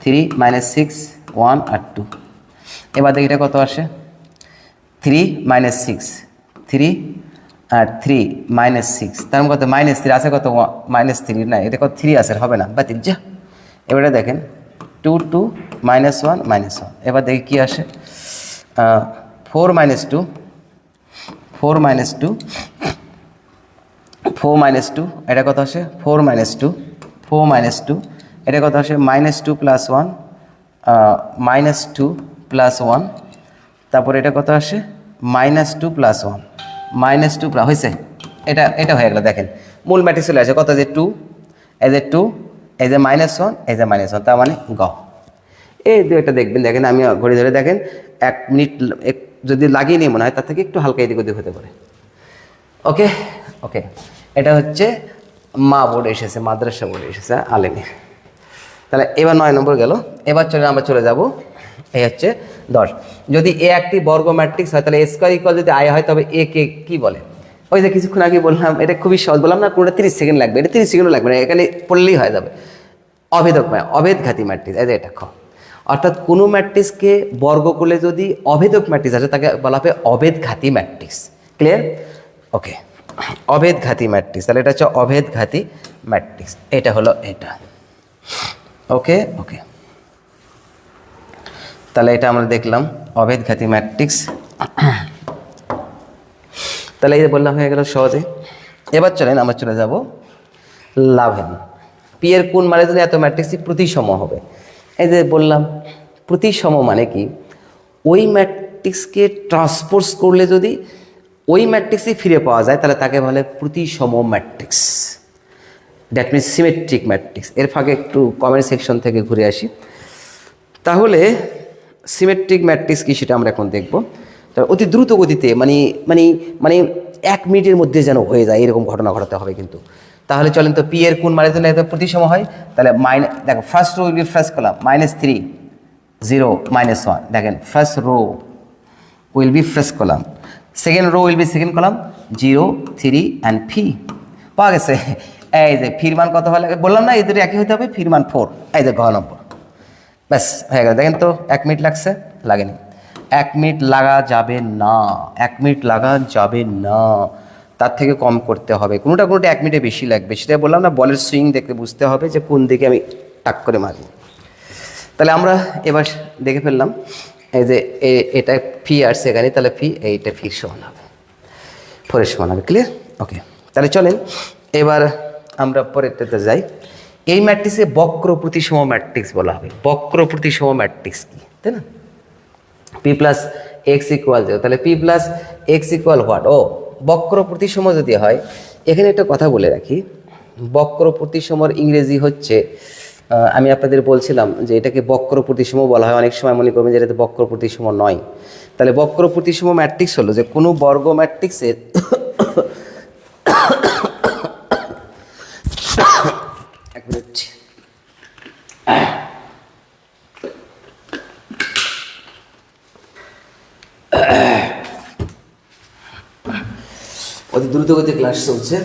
3 -6 1 আর 2, এবার দেখি এটা কত আসে, 3 -6 3 আর 3 -6, তার মানে কত -3 আছে, কত -3 না, এটা কত 3 আছে, হবে না, বাতিল যা। এবারে দেখেন 2 2 -1 -1, এবার দেখি কি আসে, 4 -2 4 -2 4 -2, এটা কত আসে 4 -2 4 -2, এটা কত আসে -2 + 1 -2 + 1, তারপর এটা কত আসে -2 + 1 -2 হয়েছে, এটা হয়ে গেল। দেখেন মূল ম্যাট্রিক্স চলে আসে কত, যে 2, এই যে 2, এই যে -1, এই যে -1, তার মানে গ। এই দুইটা দেখবেন, দেখেন আমি ঘড়ি ধরে দেখেন 1 মিনিট যদি লাগিয়ে নিয়ে মনে হয় তার থেকে একটু হালকা এদিক ওদিক হতে পারে। ওকে ওকে, এটা হচ্ছে মা বোর্ডে এসেছে, মাদ্রাসা বোর্ডে এসেছে আলেমে। তাহলে এবার 9 নম্বর গেল, এবার আমরা চলে যাব, এই হচ্ছে 10। যদি এ একটি বর্গ ম্যাট্রিক্স হয় তাহলে এ স্কোয়ার ইকুয়াল যদি আই হয় তবে এ কে কি বলে? ওই যে কিছুক্ষণ আগে বললাম, এটা খুবই সহজ, বললাম না কোনটা 30 সেকেন্ড লাগবে, এটা 30 সেকেন্ডও লাগবে না, এখানে পড়লেই হয়ে যাবে। অভেদক অভেদঘাতী ম্যাট্রিক্স, এই যে এটা খ, অর্থাৎ কোনো ম্যাট্রিক্সকে বর্গ করলে যদি অভেদক ম্যাট্রিক্স আছে তাকে বলা হবে অভেদঘাতী ম্যাট্রিক্স। ক্লিয়ার? ওকে, অভেদঘাতী ম্যাট্রিক্স, তাহলে এটা হচ্ছে অভেদঘাতী ম্যাট্রিক্স, এটা হলো এটা। ওকে ওকে, তাহলে এটা আমরা দেখলাম অভেদঘাতী ম্যাট্রিক্স। তাহলে এই যে বললাম হয়ে গেল সহজে। এবার চলেন আমরা চলে যাব লাভেন। পি এর কোন মানে যদি এত ম্যাট্রিক্সই প্রতিসম হবে। এই যে বললাম প্রতিসম মানে কি, ওই ম্যাট্রিক্সকে ট্রান্সপোজ করলে যদি ওই ম্যাট্রিক্সই ফিরে পাওয়া যায় তাহলে তাকে বলে প্রতিসম matrix, that means symmetric matrix. এর ফাঁকে একটু কমেন্ট সেকশন থেকে ঘুরে আসি। তাহলে সিমেট্রিক ম্যাট্রিক্স কি সেটা আমরা এখন দেখব। অতি দ্রুত গতিতে মানে মানে মানে 1 মিনিটের মধ্যে যেন হয়ে যায় এরকম ঘটনা ঘটাতে হবে কিন্তু। তাহলে চলেন তো পি এর কোন মানে জন্য এত প্রতিসম হয়, তাহলে দেখো first row will be first column -3 0 -1, দেখেন first row will be first column, second rho will be second column 0 3 and P. পাওয়া গেছে, এই যে ফির মান কত হলে বললাম না, এদের একই হতে হবে, ফির মান 4, এই যে ঘ নম্বর। ব্যাস হয়ে গেল। দেখেন তো 1 মিনিট লাগছে, লাগেনি। 1 মিনিট লাগা যাবে না, 1 মিনিট লাগা যাবে না, তার থেকে কম করতে হবে। কোনোটা 1 মিনিটে বেশি লাগবে, সেটা বললাম না, বলের সুইং দেখতে বুঝতে হবে যে কোন দিকে আমি টাক করে মারি। তাহলে আমরা এবার দেখে ফেললাম এই যে এটা ফি আসছে এখানে, তাহলে ফি এইটা ফির সমান হবে, 4 সমান হবে। ক্লিয়ার? ওকে, তাহলে চলেন এবার আমরা পরেরটাতে যাই। এই ম্যাট্রিক্সে বক্র প্রতিসম ম্যাট্রিক্স বলা হবে। বক্র প্রতিসম ম্যাট্রিক্স কি, তাই না? পি প্লাস এক্স ইকুয়াল 0, তাহলে P plus X equal what? ও, বক্র প্রতিসম যদি হয়, এখানে একটা কথা বলে রাখি, বক্র প্রতিসমর ইংরেজি হচ্ছে, আমি আপনাদের বলছিলাম যে এটাকে বক্র প্রতিসম বলা হয়। অনেক সময় মনে করবেন যে এটা বক্র প্রতিসম নয়। তাহলে বক্র প্রতিসম ম্যাট্রিক্স হলো যে কোনো বর্গ ম্যাট্রিক্সের এক মিনিট, অতি দ্রুত গতিতে ক্লাস চলছে।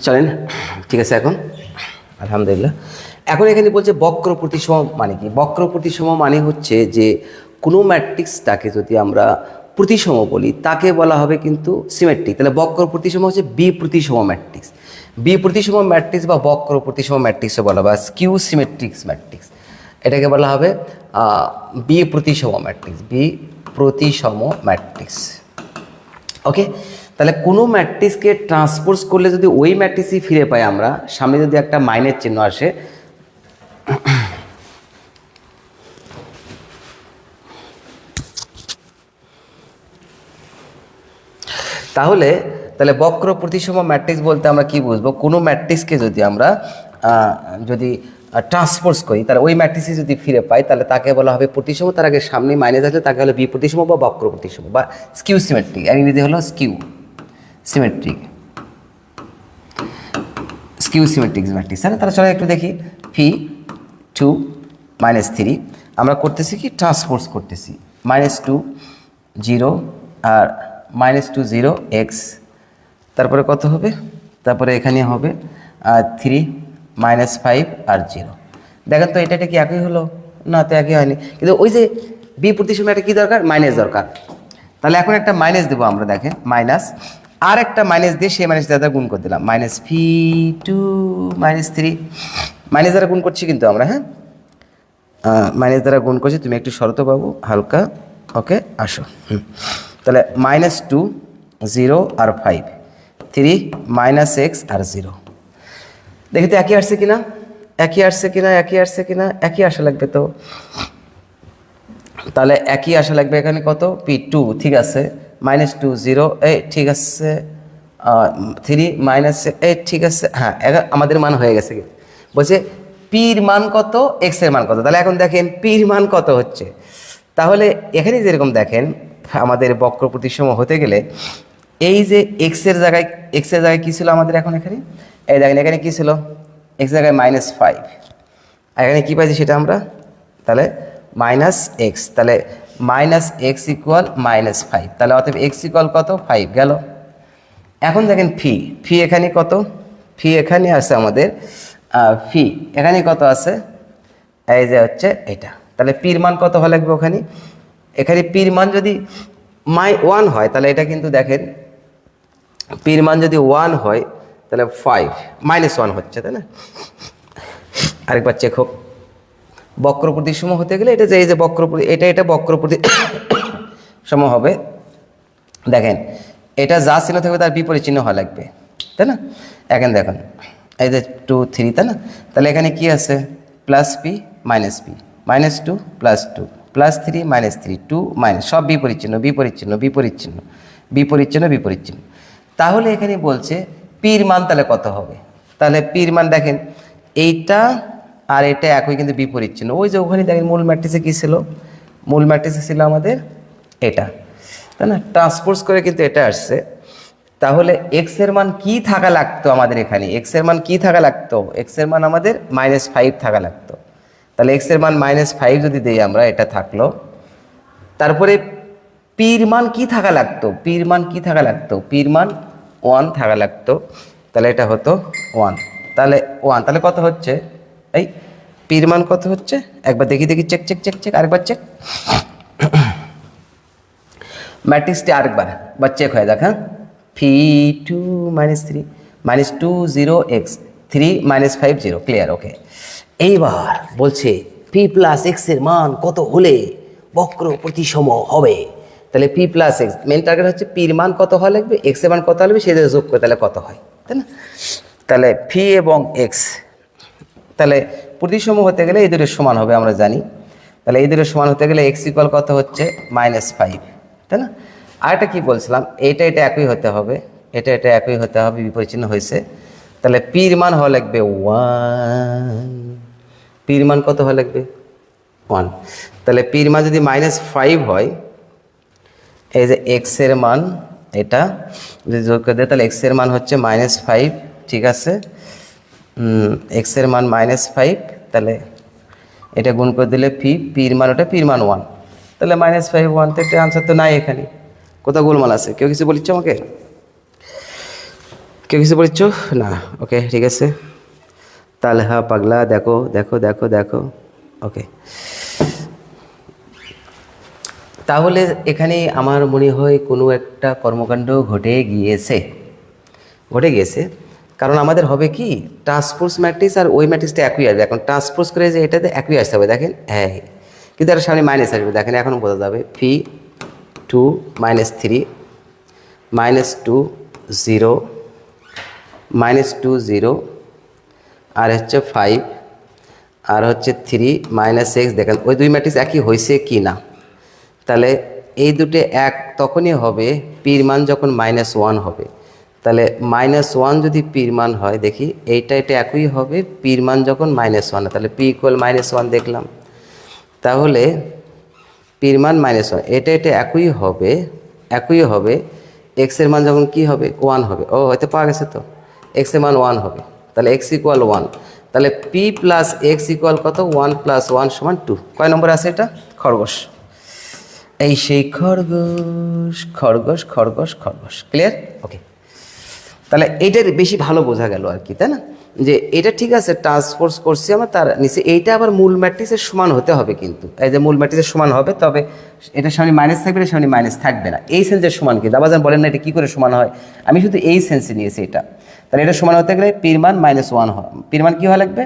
চলেন, ঠিক আছে। এখন আলহামদুলিল্লাহ, এখন এখানে বলছে বক্র প্রতিসম মানে কি? বক্র প্রতিসম মানে হচ্ছে যে কোনো ম্যাট্রিক্সটাকে যদি আমরা প্রতিসম বলি তাকে বলা হবে কিন্তু সিমেট্রিক। তাহলে বক্র প্রতিসম হচ্ছে বি প্রতিসম ম্যাট্রিক্স। বি প্রতিসম ম্যাট্রিক্স বা বক্র প্রতিসম ম্যাট্রিক্সও বলা হয়, স্কিউ সিমেট্রিক্স ম্যাট্রিক্স, এটাকে বলা হবে বি প্রতিসম ম্যাট্রিক্স, বি প্রতিসম ম্যাট্রিক্স। ওকে, তাহলে কোনো ম্যাট্রিক্সকে ট্রান্সপোজ করলে যদি ওই ম্যাট্রিক্সই ফিরে পাই আমরা, সামনে যদি একটা মাইনাস চিহ্ন আসে, তাহলে বক্র প্রতিসম ম্যাট্রিক্স বলতে আমরা কি বুঝবো? কোনো ম্যাট্রিক্সকে যদি আমরা যদি ট্রান্সপোজ করি, তাহলে ওই ম্যাট্রিক্সে যদি ফিরে পাই তাহলে তাকে বলা হবে প্রতিসম। তার আগে সামনে মাইনাস আসলে তাকে হলো বি প্রতিসম বা বক্র প্রতিসম বা স্কিউ সিমেট্রিক। আর ইংরেজি হলো স্কিউ সিমেট্রিক, স্কিউ সিমেট্রিক্স ম্যাট্রিক্স। হ্যাঁ, তাহলে চলো একটু দেখি। পি 2 -3 আমরা করতেছি কি? ট্রান্সপোজ করতেছি। -2 0 আর -2 0 এক্স, তারপরে কত হবে? তারপরে এখানে হবে 3 -5 আর 0। দেখেন তো এটা কি একই হলো? না, তো একই হয়নি। কিন্তু ওই যে বি প্রতিসম একটা কী দরকার? মাইনাস দরকার। তাহলে এখন একটা মাইনাস দেবো আমরা, দেখেন মাইনাস, আর একটা মাইনাস দিয়ে সেই মাইনাস দ্বারা গুণ করে দিলাম, -2 -3 মাইনাস দ্বারা গুণ করছি কিন্তু আমরা। হ্যাঁ, মাইনাস দ্বারা গুণ করছি। তুমি একটু শরত পাবো হালকা। ওকে, আসো। তাহলে -2 0 আর 5 3 -x আর 0। দেখি তো একই আসছে কিনা? একই আসছে কিনা, একই আসছে কিনা, একই আসা লাগবে তো। তাহলে একই আসা লাগবে এখানে কত, P2, ঠিক আছে, -2 0, ঠিক আছে, 3 মাইনাস, ঠিক আছে, হ্যাঁ আমাদের মান হয়ে গেছে। বলছে পির মান কত, এক্স এর মান কত। তাহলে এখন দেখেন পির মান কত হচ্ছে। তাহলে এখানে যেরকম দেখেন আমাদের বক্র প্রতিসম হতে গেলে এই যে এক্স এর জায়গায় কী ছিল আমাদের এখন এখানে, এই দেখেন এখানে কী ছিল, এক্স জায়গায় -5, আর এখানে কী পাইছি সেটা আমরা, তাহলে -x, তাহলে -x ইকুয়াল -5, তাহলে অতএব x ইকুয়াল কত, 5 গেল। এখন দেখেন ফি এখানে কত, ফি এখানে আছে আমাদের, ফি এখানে কত আছে, এই যে হচ্ছে এটা। তাহলে পির মান কত হলে লাগবে ওখানে, এখানে পির মান যদি 1 হয় তাহলে এটা কিন্তু দেখেন পির মান যদি 1 হয় তাহলে 5 -1 হচ্ছে, তাই না। আরেকবার চেক হোক, বক্র প্রতিসম হতে গেলে এটা যে এই যে এটা বক্র প্রতিসম হবে। দেখেন এটা যা চিহ্ন থাকবে তার বিপরীত চিহ্ন হওয়া লাগবে, তাই না। এখন দেখুন এই যে 2 3, তাই না। তাহলে এখানে কি আছে, +p -p, -2 +2 +3 -3 2 সব বিপরীত চিহ্ন, বিপরীত চিহ্ন, বিপরীত চিহ্ন, বিপরীত চিহ্ন, বিপরীত চিহ্ন। তাহলে এখানে বলছে পির মান তাহলে কত হবে, তাহলে পির মান দেখেন এইটা আর এটা একই কিন্তু বিপরীত চিহ্ন। ওই যে ওখানে দেখেন মূল ম্যাট্রিক্সে কী ছিল, মূল ম্যাট্রিক্সে ছিল আমাদের এটা, তাই না, ট্রান্সপোজ করে কিন্তু এটা আসছে। তাহলে এক্স এর মান কি থাকা লাগতো আমাদের এখানে, এক্স এর মান কি থাকা লাগতো, এক্স এর মান আমাদের -5 থাকা লাগতো। তাহলে এক্স এর মান -5 যদি দিই আমরা, এটা থাকলো। তারপরে পির মান কি থাকা লাগতো, পির মান কি থাকা লাগতো, পির মান 1 থাকা লাগতো। তাহলে এটা হতো 1, তাহলে 1, তাহলে কত হচ্ছে, এই পির মান কত হচ্ছে, একবার দেখি চেক চেক চেক চেক, আরেকবার চেক, ম্যাট্রিক্সটি আরেকবার বা চেক হয়ে দেখ, হ্যাঁ, P2 -3 -2 0 x 3 -5 0, ক্লিয়ার, ওকে। এইবার বলছে P + x এর মান কত হলে বক্র প্রতিসম হবে। তাহলে P + x মেন টার্গেট হচ্ছে পির মান কত হওয়া লাগবে, এক্স এর মান কত হলে সেটা যোগ করে তাহলে কত হয়, তাই না। তাহলে পি এবং এক্স, তাহলে প্রতিসম হতে গেলে এই দুটোর সমান হবে আমরা জানি। তাহলে এই দুটোর সমান হতে গেলে এক্স ইকুয়াল কত হচ্ছে -5, তাই না। আর এটা কী বলছিলাম, এটা একই হতে হবে, এটা একই হতে হবে, বিপরীত চিহ্ন হয়েছে। তাহলে পির মান হওয়া লাগবে 1, পির মান কত হওয়া লাগবে 1। তাহলে পির মান যদি -5 হয়, এই যে এক্স এর মান এটা যদি যোগ করে দেয় তাহলে এক্স এর মান হচ্ছে -5, ঠিক আছে, এক্স এর মান -5, তাহলে এটা গুণ করে দিলে পির মান, ওটা পির মান 1, তাহলে -5 1, তো একটা আনসার তো নাই এখানে, কোথাও গোলমাল আছে, কেউ কিছু বলিচ্ছ আমাকে, কেউ কিছু বলিচ্ছ না, ওকে ঠিক আছে। তাহলে হ্যাঁ পাগলা, দেখো দেখো দেখো দেখো, ওকে। তাহলে এখানে আমার মনে হয় কোনো একটা কর্মকাণ্ড ঘটে গিয়েছে, কারণ আমাদের হবে কি ট্রান্সপোজ ম্যাট্রিক্স আর ওই ম্যাট্রিক্সটা একই আসবে। এখন ট্রান্সপোজ করে যে এটাতে একই আসতে হবে, দেখেন, হ্যাঁ, কিন্তু এর সামনে মাইনাস আসবে, দেখেন এখন বোঝা যাবে, P2 -3 -2 0 -2 0 আর হচ্ছে 5 আর হচ্ছে 3 -x, দেখেন ওই দুই ম্যাট্রিক্স একই হয়েছে কি না। তাহলে এই দুটো এক তখনই হবে পির মান যখন -1 হবে। তাহলে -1 যদি পির মান হয়, দেখি এটা একই হবে পির মান যখন -1, তাহলে P = -1 দেখলাম। তাহলে পির মান -1, এটা একই হবে x এর মান যখন কি হবে 1 হবে। ও হয়তো পাওয়া গেছে তো, x এর মান 1 হবে, তাহলে x = 1, তাহলে P + x = কত, 1 + 1 = 2। কয় নম্বরে আছে এটা, খরগোশ, এই সেই খরগোশ খরগোশ খরগোশ খরগোশ, ক্লিয়ার, ওকে। তাহলে এইটার বেশি ভালো বোঝা গেল আর কি, তাই না, যে এটা ঠিক আছে ট্রান্সপোজ করছি আমরা, তার নিচে এইটা আবার মূল ম্যাট্রিক্সের সমান হতে হবে, কিন্তু এই যে মূল ম্যাট্রিক্সের সমান হবে, তবে এটার সামনে মাইনাস থাকবে, এটার সামনে মাইনাস থাকবে না, এই সেন্সের সমান। কিন্তু আবার বলেন না এটা কী করে সমান হয়, আমি শুধু এই সেন্সে নিয়েছি এটা। তাহলে এটা সমান হতে গেলে পির মান -1 হয়, পির মান কী হওয়া লাগবে,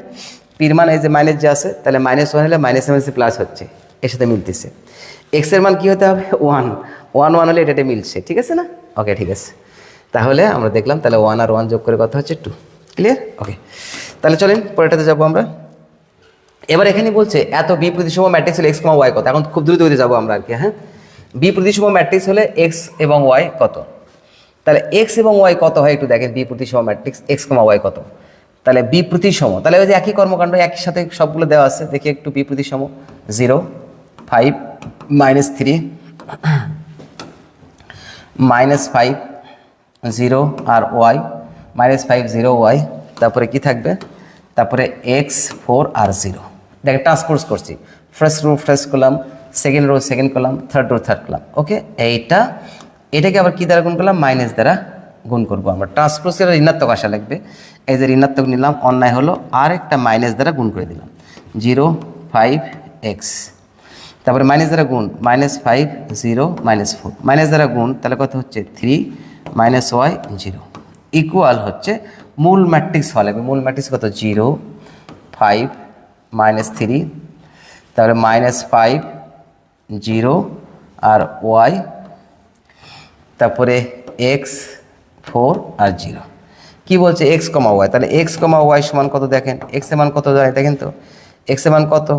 পির মান এই যে মাইনাস যে আছে, তাহলে -1 হলে মাইনাসে প্লাস হচ্ছে, এর সাথে মিলতেছে। এক্স এর মান কী হতে হবে, 1 হলে এটা মিলছে, ঠিক আছে না, ওকে ঠিক আছে। তাহলে আমরা দেখলাম, তাহলে 1 আর 1 যোগ করে কথা হচ্ছে 2, ক্লিয়ার, ওকে। তাহলে চলেন পরেরটাতে যাবো আমরা। এবার এখানে বলছে এত বি প্রতিসম ম্যাট্রিক্স হলে এক্স কমা ওয়াই কত। এখন খুব দ্রুত গতিতে যাবো আমরা আর কি। হ্যাঁ, বি প্রতিসম ম্যাট্রিক্স হলে এক্স এবং ওয়াই কত। তাহলে এক্স এবং ওয়াই কত হয় একটু দেখেন। বি প্রতিসম ম্যাট্রিক্স এক্স কমা ওয়াই কত। তাহলে বি প্রতিসম, তাহলে ওই যে একই কর্মকাণ্ড একই সাথে সবগুলো দেওয়া আছে। দেখি একটু বি প্রতিসম 0 5 -3 -5 0 আর ওয়াই -5 0 ওয়াই, তারপরে কি থাকবে, তারপরে এক্স 4 আর 0। দেখেন ট্রান্সপোজ করছি, first row first column, second row second column, third row third column. Okay, এটাকে আবার কি দ্বারা গুণ করলাম, মাইনাস দ্বারা গুণ করবো আমরা। ট্রান্সপোজ করে ঋণাত্মক আসা লাগবে। এই যে ঋণাত্মক নিলাম, অন্যায় হলো, আর একটা মাইনাস দ্বারা গুণ করে দিলাম 0 5 এক্স, তারপরে মাইনাস দ্বারা গুণ -5 0 -4, মাইনাস দ্বারা গুণ, তাহলে কত হচ্ছে 3 -y 0 ইকুয়াল হচ্ছে মূল ম্যাট্রিক্স হওয়া লাগবে। মূল ম্যাট্রিক্স কত, 0 5 -3, তারপরে -5 0 আর ওয়াই, তারপরে এক্স 4 আর 0। কি বলছে, এক্স কমা ওয়াই। তাহলে এক্স কমা ওয়াই সমান কত দেখেন, এক্স এর মান কত যায় দেখেন তো, এক্স এর মান কত,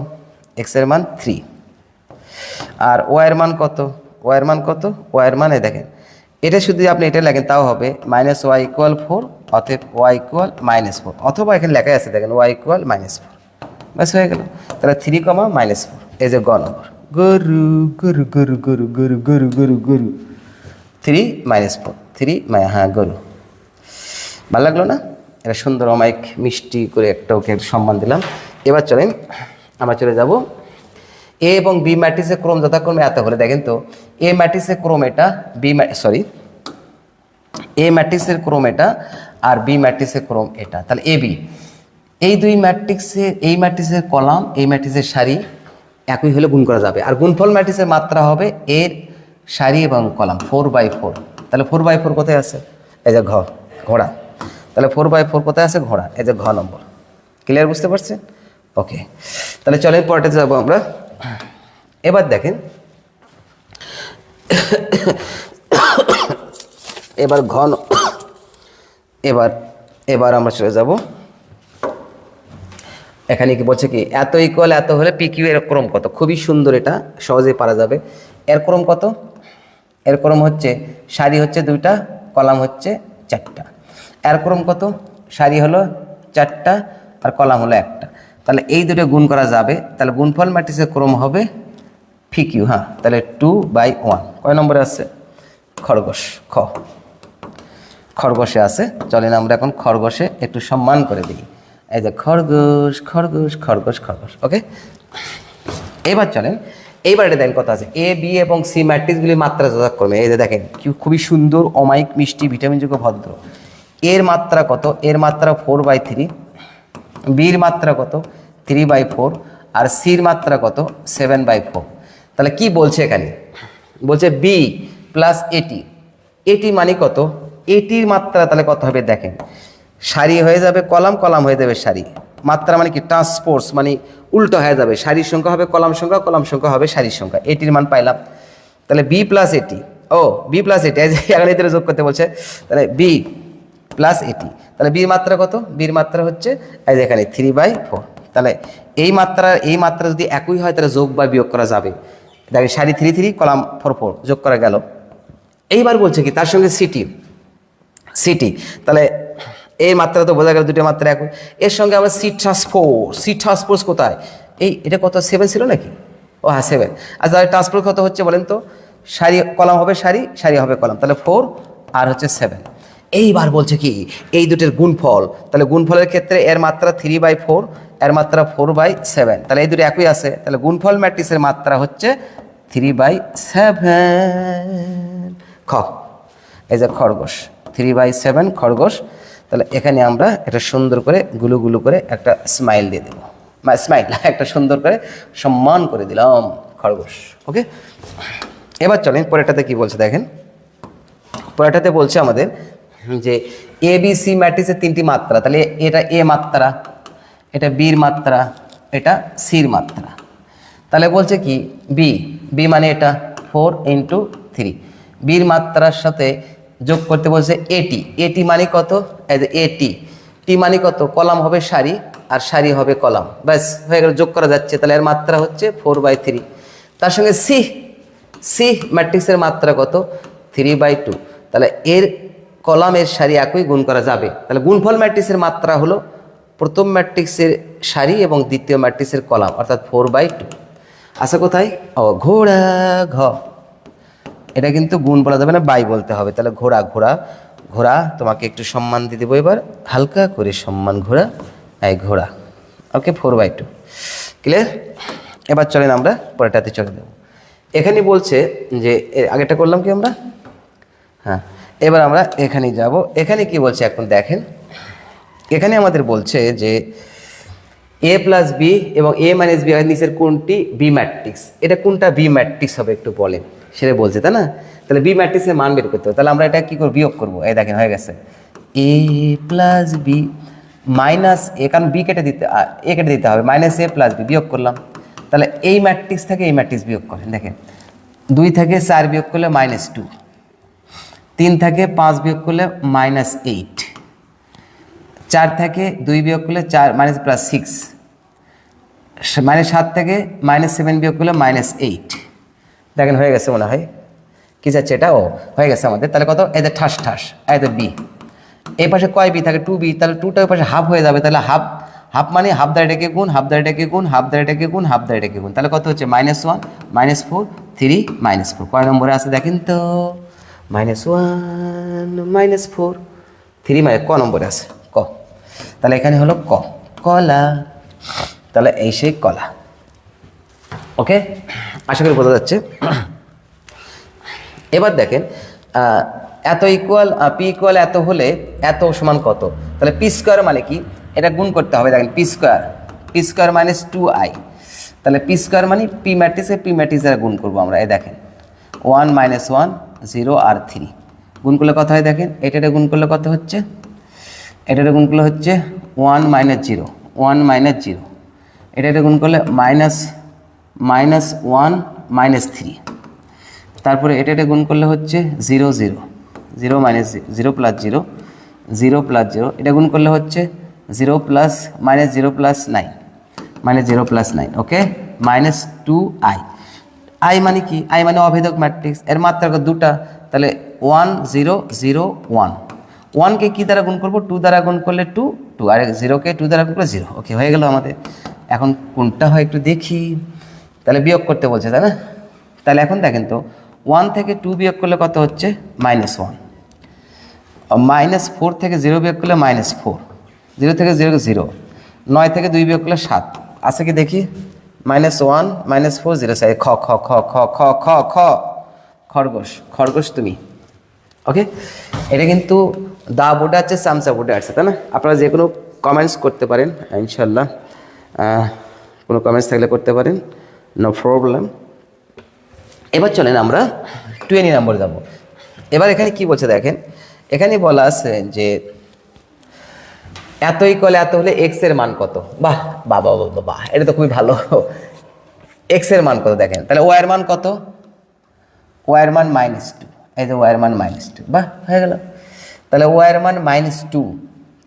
এক্স এর মান 3, আর ওয়াইয়ের মান কত, ওয়াইয়ের মান কত, ওয়াইয়ের মানে দেখেন, এটা শুধু আপনি এটা লেখেন তাও হবে -y = 4, অতএব y = -4, অথবা এখানে লেখাই আছে দেখেন y = -4, ব্যাস হয়ে গেল। তাহলে 3, -4, এই যে গ নম্বর, গরু গরু গরু গরু গরু গরু গরু গরু 3 -4 3 হ্যাঁ গরু। ভালো লাগলো না? এটা সুন্দর অমায়িক মিষ্টি করে একটা ওকে সম্মান দিলাম। এবার চলেন আমরা চলে যাব এ এবং বি ম্যাট্রিক্সের ক্রম যথাক্রমে এত হলে, দেখেন তো এ ম্যাট্রিক্সের ক্রম এটা, এ ম্যাট্রিক্সের ক্রম এটা আর বি ম্যাট্রিক্সের ক্রম এটা। তাহলে এ বি, এই দুই ম্যাট্রিক্সের, এই ম্যাট্রিক্সের কলাম, এই ম্যাট্রিক্সের সারি একই হলে গুণ করা যাবে। আর গুণফল ম্যাট্রিক্সের মাত্রা হবে এর সারি এবং কলাম 4/4। তাহলে 4/4 কোথায় আছে, এই যে ঘোড়া। তাহলে 4/4 কোথায় আছে, ঘোড়া, এই যে ঘ নম্বর। ক্লিয়ার, বুঝতে পারছেন? ওকে, তাহলে চলেন পরেরটাতে যাবো আমরা। এবার দেখেন, এবার এবার আমরা চলে যাব, এখানে কি বলছে কি, এত ইকুয়াল এত হলে পি কিউ এর ক্রম কত। খুবই সুন্দর, এটা সহজেই পারা যাবে। এর ক্রম কত, এর ক্রম হচ্ছে সারি হচ্ছে 2টা, কলাম হচ্ছে 4টা। এর ক্রম কত, সারি হলো 4টা আর কলাম হলো 1টা। তাহলে এই দুটো গুণ করা যাবে। তাহলে গুণফল ম্যাট্রিক্সের ক্রম হবে পি কিউ। হ্যাঁ, তাহলে 2/1 কয় নম্বরে আছে, খরগোশ, খরগোশে আছে। চলেন আমরা এখন খরগোশে একটু সম্মান করে দিই। এই যে খরগোশ খরগোশ খরগোশ খরগোশ। ওকে, এবার চলেন, এইবার এটা দেখেন কথা আছে এ বি এবং সি ম্যাট্রিক্সগুলির মাত্রা যথাক্রমে। এই যে দেখেন খুবই সুন্দর অমায়িক মিষ্টি ভিটামিনযুক্ত ভদ্র। এর মাত্রা কত, এর মাত্রা 4/3, বির মাত্রা কত 3/4, আর সির মাত্রা কত 7/4। তাহলে কি বলছে এখানে, বলছে বি প্লাস এটি, এটি মানে কত, এটির মাত্রা তাহলে কত হবে দেখেন, সারি হয়ে যাবে কলাম, কলাম হয়ে যাবে সারি। মাত্রা মানে কি, ট্রান্সপোজ মানে উল্টো হয়ে যাবে, সারির সংখ্যা হবে কলাম সংখ্যা, কলাম সংখ্যা হবে সারির সংখ্যা। এটির মান পাইলাম, তাহলে বি প্লাস এটি, বি প্লাস এটি এখানে যোগ করতে বলছে। তাহলে বি প্লাস এটি, তাহলে বির মাত্রা কত, বির মাত্রা হচ্ছে এই যে এখানে 3/4। তাহলে এই মাত্রা যদি একই হয় তাহলে যোগ বা বিয়োগ করা যাবে। দেখেন সারি 3 3 কলাম 4 4 যোগ করা গেল। এইবার বলছে কি তার সঙ্গে সিটি, তাহলে এই মাত্রা তো বোঝা গেল দুটো মাত্রা একই। এর সঙ্গে আবার সি ট্রান্সপোজ কোথায়, এটা কত 7 ছিল নাকি, হ্যাঁ 7। আচ্ছা তাহলে ট্রান্সপোজ কত হচ্ছে বলেন তো, সারি কলাম হবে সারি হবে কলাম, তাহলে 4 আর হচ্ছে 7। এইবার বলছে কি এই দুটোর গুণফল, তাহলে গুণফলের ক্ষেত্রে এর মাত্রা 3/4, এর মাত্রা 4/7, তাহলে এই দুটো একই আছে। তাহলে গুণফল ম্যাট্রিক্সের মাত্রা হচ্ছে 3/7। এই যে খরগোশ 3/7 খরগোশ। তাহলে এখানে আমরা একটা সুন্দর করে গুলো করে একটা স্মাইল দিয়ে দেবো, একটা সুন্দর করে সম্মান করে দিলাম খরগোশ। ওকে, এবার চলেন পরেরটাতে কি বলছে দেখেন। পরেরটাতে বলছে আমাদের যে এ বি সি ম্যাট্রিক্সের 3টি মাত্রা, তাহলে এটা এ মাত্রা, এটা বির মাত্রা, এটা সির মাত্রা। তাহলে বলছে কি বি মানে এটা 4 × 3, বির মাত্রার সাথে যোগ করতে বলছে এটি মানে কত, এই যে এটি, টি মানে কত, কলাম হবে সারি আর সারি হবে কলাম, ব্যাস হয়ে গেল, যোগ করা যাচ্ছে। তাহলে এর মাত্রা হচ্ছে 4/3। তার সঙ্গে সি ম্যাট্রিক্সের মাত্রা কত? 3/2। তাহলে এর কলামের সারি একই গুণ করা যাবে। তাহলে গুণফল ম্যাট্রিক্সের মাত্রা হলো প্রথম ম্যাট্রিক্সের সারি এবং দ্বিতীয় ম্যাট্রিক্সের কলাম, অর্থাৎ 4/2। আচ্ছা কোথায়? ও ঘোড়া, ঘ। এটা কিন্তু গুণ বলা যাবে না, বাই বলতে হবে। তাহলে ঘোড়া, ঘোড়া, ঘোড়া, তোমাকে একটু সম্মান দিয়ে দেবো এবার, হালকা করে সম্মান, ঘোড়া, এই ঘোড়া। ওকে, 4/2 ক্লিয়ার। এবার চলেন আমরা পরেরটাতে চলে দেবো। এখানে বলছে যে আগেরটা করলাম কি আমরা, হ্যাঁ, এবার আমরা এখানে যাব। এখানে কি বলছে এখন দেখেন, এখানে আমাদের বলছে যে a প্লাস বি এবং a মাইনাস বি নিচের কোনটি বি ম্যাট্রিক্স, এটা কোনটা বি ম্যাট্রিক্স হবে একটু বলেন, সেটা বলছে তাই না। তাহলে বি ম্যাট্রিক্সের মান বের করতে হবে। তাহলে আমরা এটা কী করবো, বিয়োগ করবো। এই দেখেন হয়ে গেছে a প্লাস বি মাইনাস এ, কারণ বি কেটে দিতে, এ কেটে দিতে হবে, মাইনাস এ প্লাস বি, বিয়োগ করলাম। তাহলে এই ম্যাট্রিক্স থেকে এই ম্যাট্রিক্স বিয়োগ করেন। দেখেন 2 থেকে 4 বিয়োগ করলে -2, 3 থেকে 5 বিয়োগ করলে -8, 4 থেকে 2 বিয়োগ করলে 4 +6, -7 থেকে -7 বিয়োগ করলে -8। দেখেন হয়ে গেছে মনে হয়, কি যাচ্ছে এটা, ও হয়ে গেছে আমাদের। তাহলে কত? এই যে ঠাস ঠাস, এই যে বি, এই পাশে কয় বি থাকে? 2b। তাহলে 2টা ওই পাশে হাফ হয়ে যাবে। তাহলে হাফ, হাফ মানে হাফ দ্বারাটাকে গুণ, হাফ দ্বারাটাকে গুণ, হাফ দ্বারাটাকে গুণ, হাফ দ্বারাটাকে গুণ। তাহলে কত হচ্ছে? -1 -4 3 -4। কয় নম্বরে আছে দেখেন তো? -1 -4 3 ক নম্বরে আছে? ক। তাহলে এখানে হলো ক, কলা। তাহলে এই সেই কলা। ওকে, আশা করি বোঝা যাচ্ছে। এবার দেখেন এত ইকুয়াল পি ইকুয়াল এত হলে এত সমান কত? তাহলে পি স্কোয়ার মানে কি? এটা গুণ করতে হবে। দেখেন পি স্কোয়ার -2i। তাহলে পি স্কোয়ার মানে পি ম্যাট্রিক্সের গুণ করবো আমরা। এই দেখেন 1 -1 0 আর 3 গুণ করলে কত হয়? দেখেন এটা গুণ করলে কত হচ্ছে? এটা গুণ করলে হচ্ছে 1 - 0 1 - 0। এটা গুণ করলে -1 -3। তারপরে এটা গুণ করলে হচ্ছে 0 0 0 - 0 + 0 0 + 0। এটা গুণ করলে হচ্ছে 0 + -0 + 9 -0 + 9। ওকে, -2i। আই মানে কি? আই মানে অভেদক ম্যাট্রিক্স, এর মাত্রা দুটা। তাহলে 1 0 0 1। 1কে কী দ্বারা গুণ করবো? 2 দ্বারা গুণ করলে 2 2, আর 0কে 2 দ্বারা গুণ করলে 0। ওকে, হয়ে গেল আমাদের। এখন কোনটা হয় একটু দেখি। তাহলে বিয়োগ করতে বলছে তাই না? তাহলে এখন দেখেন তো 1 থেকে 2 বিয়োগ করলে কত হচ্ছে? -1। -4 থেকে 0 বিয়োগ করলে -4, 0 থেকে 0 0, 9 থেকে 2 বিয়োগ করলে 7 আছে কি দেখি? -1 -4 0 6। খ খ খ খ খ খ খ খরগোশ, খরগোশ তুমি। ওকে, এটা কিন্তু দা বোর্ডে আছে, সামসা বোর্ডে আছে তাই না? আপনারা যে কোনো কমেন্টস করতে পারেন ইনশাল্লাহ, কোনো কমেন্টস থাকলে করতে পারেন, নো প্রবলেম। এবার চলেন আমরা 20 নম্বর যাব। এবার এখানে কি বলছে দেখেন, এখানে বলা আছে যে এত ইকুয়াল এত হলে এক্স এর মান কত? বাহ বাহ বাহ বাহ, এটা তো খুবই ভালো। এক্স এর মান কত দেখেন, তাহলে ওয়াই এর মান কত? ওয়াই এর মান -2। এই যে ওয়াই এর মান -2, বাহ হয়ে গেল। তাহলে ওয়াই এর মান -2,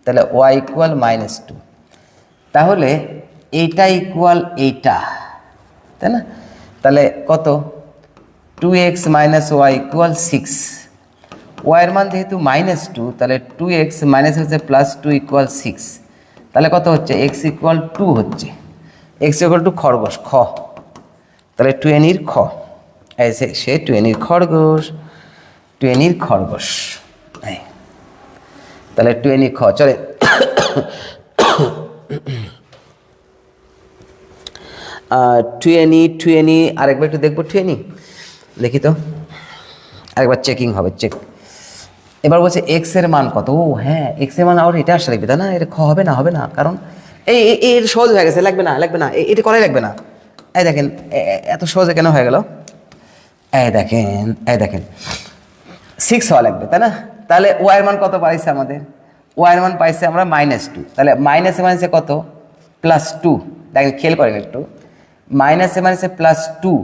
তাহলে ওয়াই ইকুয়াল -2। তাহলে এইটা ইকুয়াল এইটা, তাই না? তাহলে কত? 2x - y = 6। ওয়াইয়ের মান যেহেতু -2, তাহলে 2x মাইনাস হচ্ছে +2 = 6। তাহলে কত হচ্ছে? x = 2 হচ্ছে। x = খরগোশ, খ। তাহলে 20 খ, এই সে 20 খরগোশ, 20 খরগোশ। তাহলে 20 খ। চলে 20 আরেকবার একটু দেখবো। 20 দেখি তো, আরেকবার চেকিং হবে, চেক। এবার বলছে এক্স এর মান কত? ও হ্যাঁ, এক্স এর মান আর এটা আসলে লিখবে তাই না? এটা খ হবে না, হবে না, কারণ এর সহজ হয়ে গেছে, লাগবে না, লাগবে না, এটা করাই লাগবে না। এই দেখেন এত সহজে কেন হয়ে গেল? এই দেখেন 6 হওয়া লাগবে তাই না? তাহলে ওয়াই এর মান কত পাইছে আমাদের? ওয়াই এর মান পাইছে আমরা -2। তাহলে মাইনাসে মাইনাসে কত? +2। দেখেন খেয়াল করেন একটু, মাইনাসে মাইনাসে +2,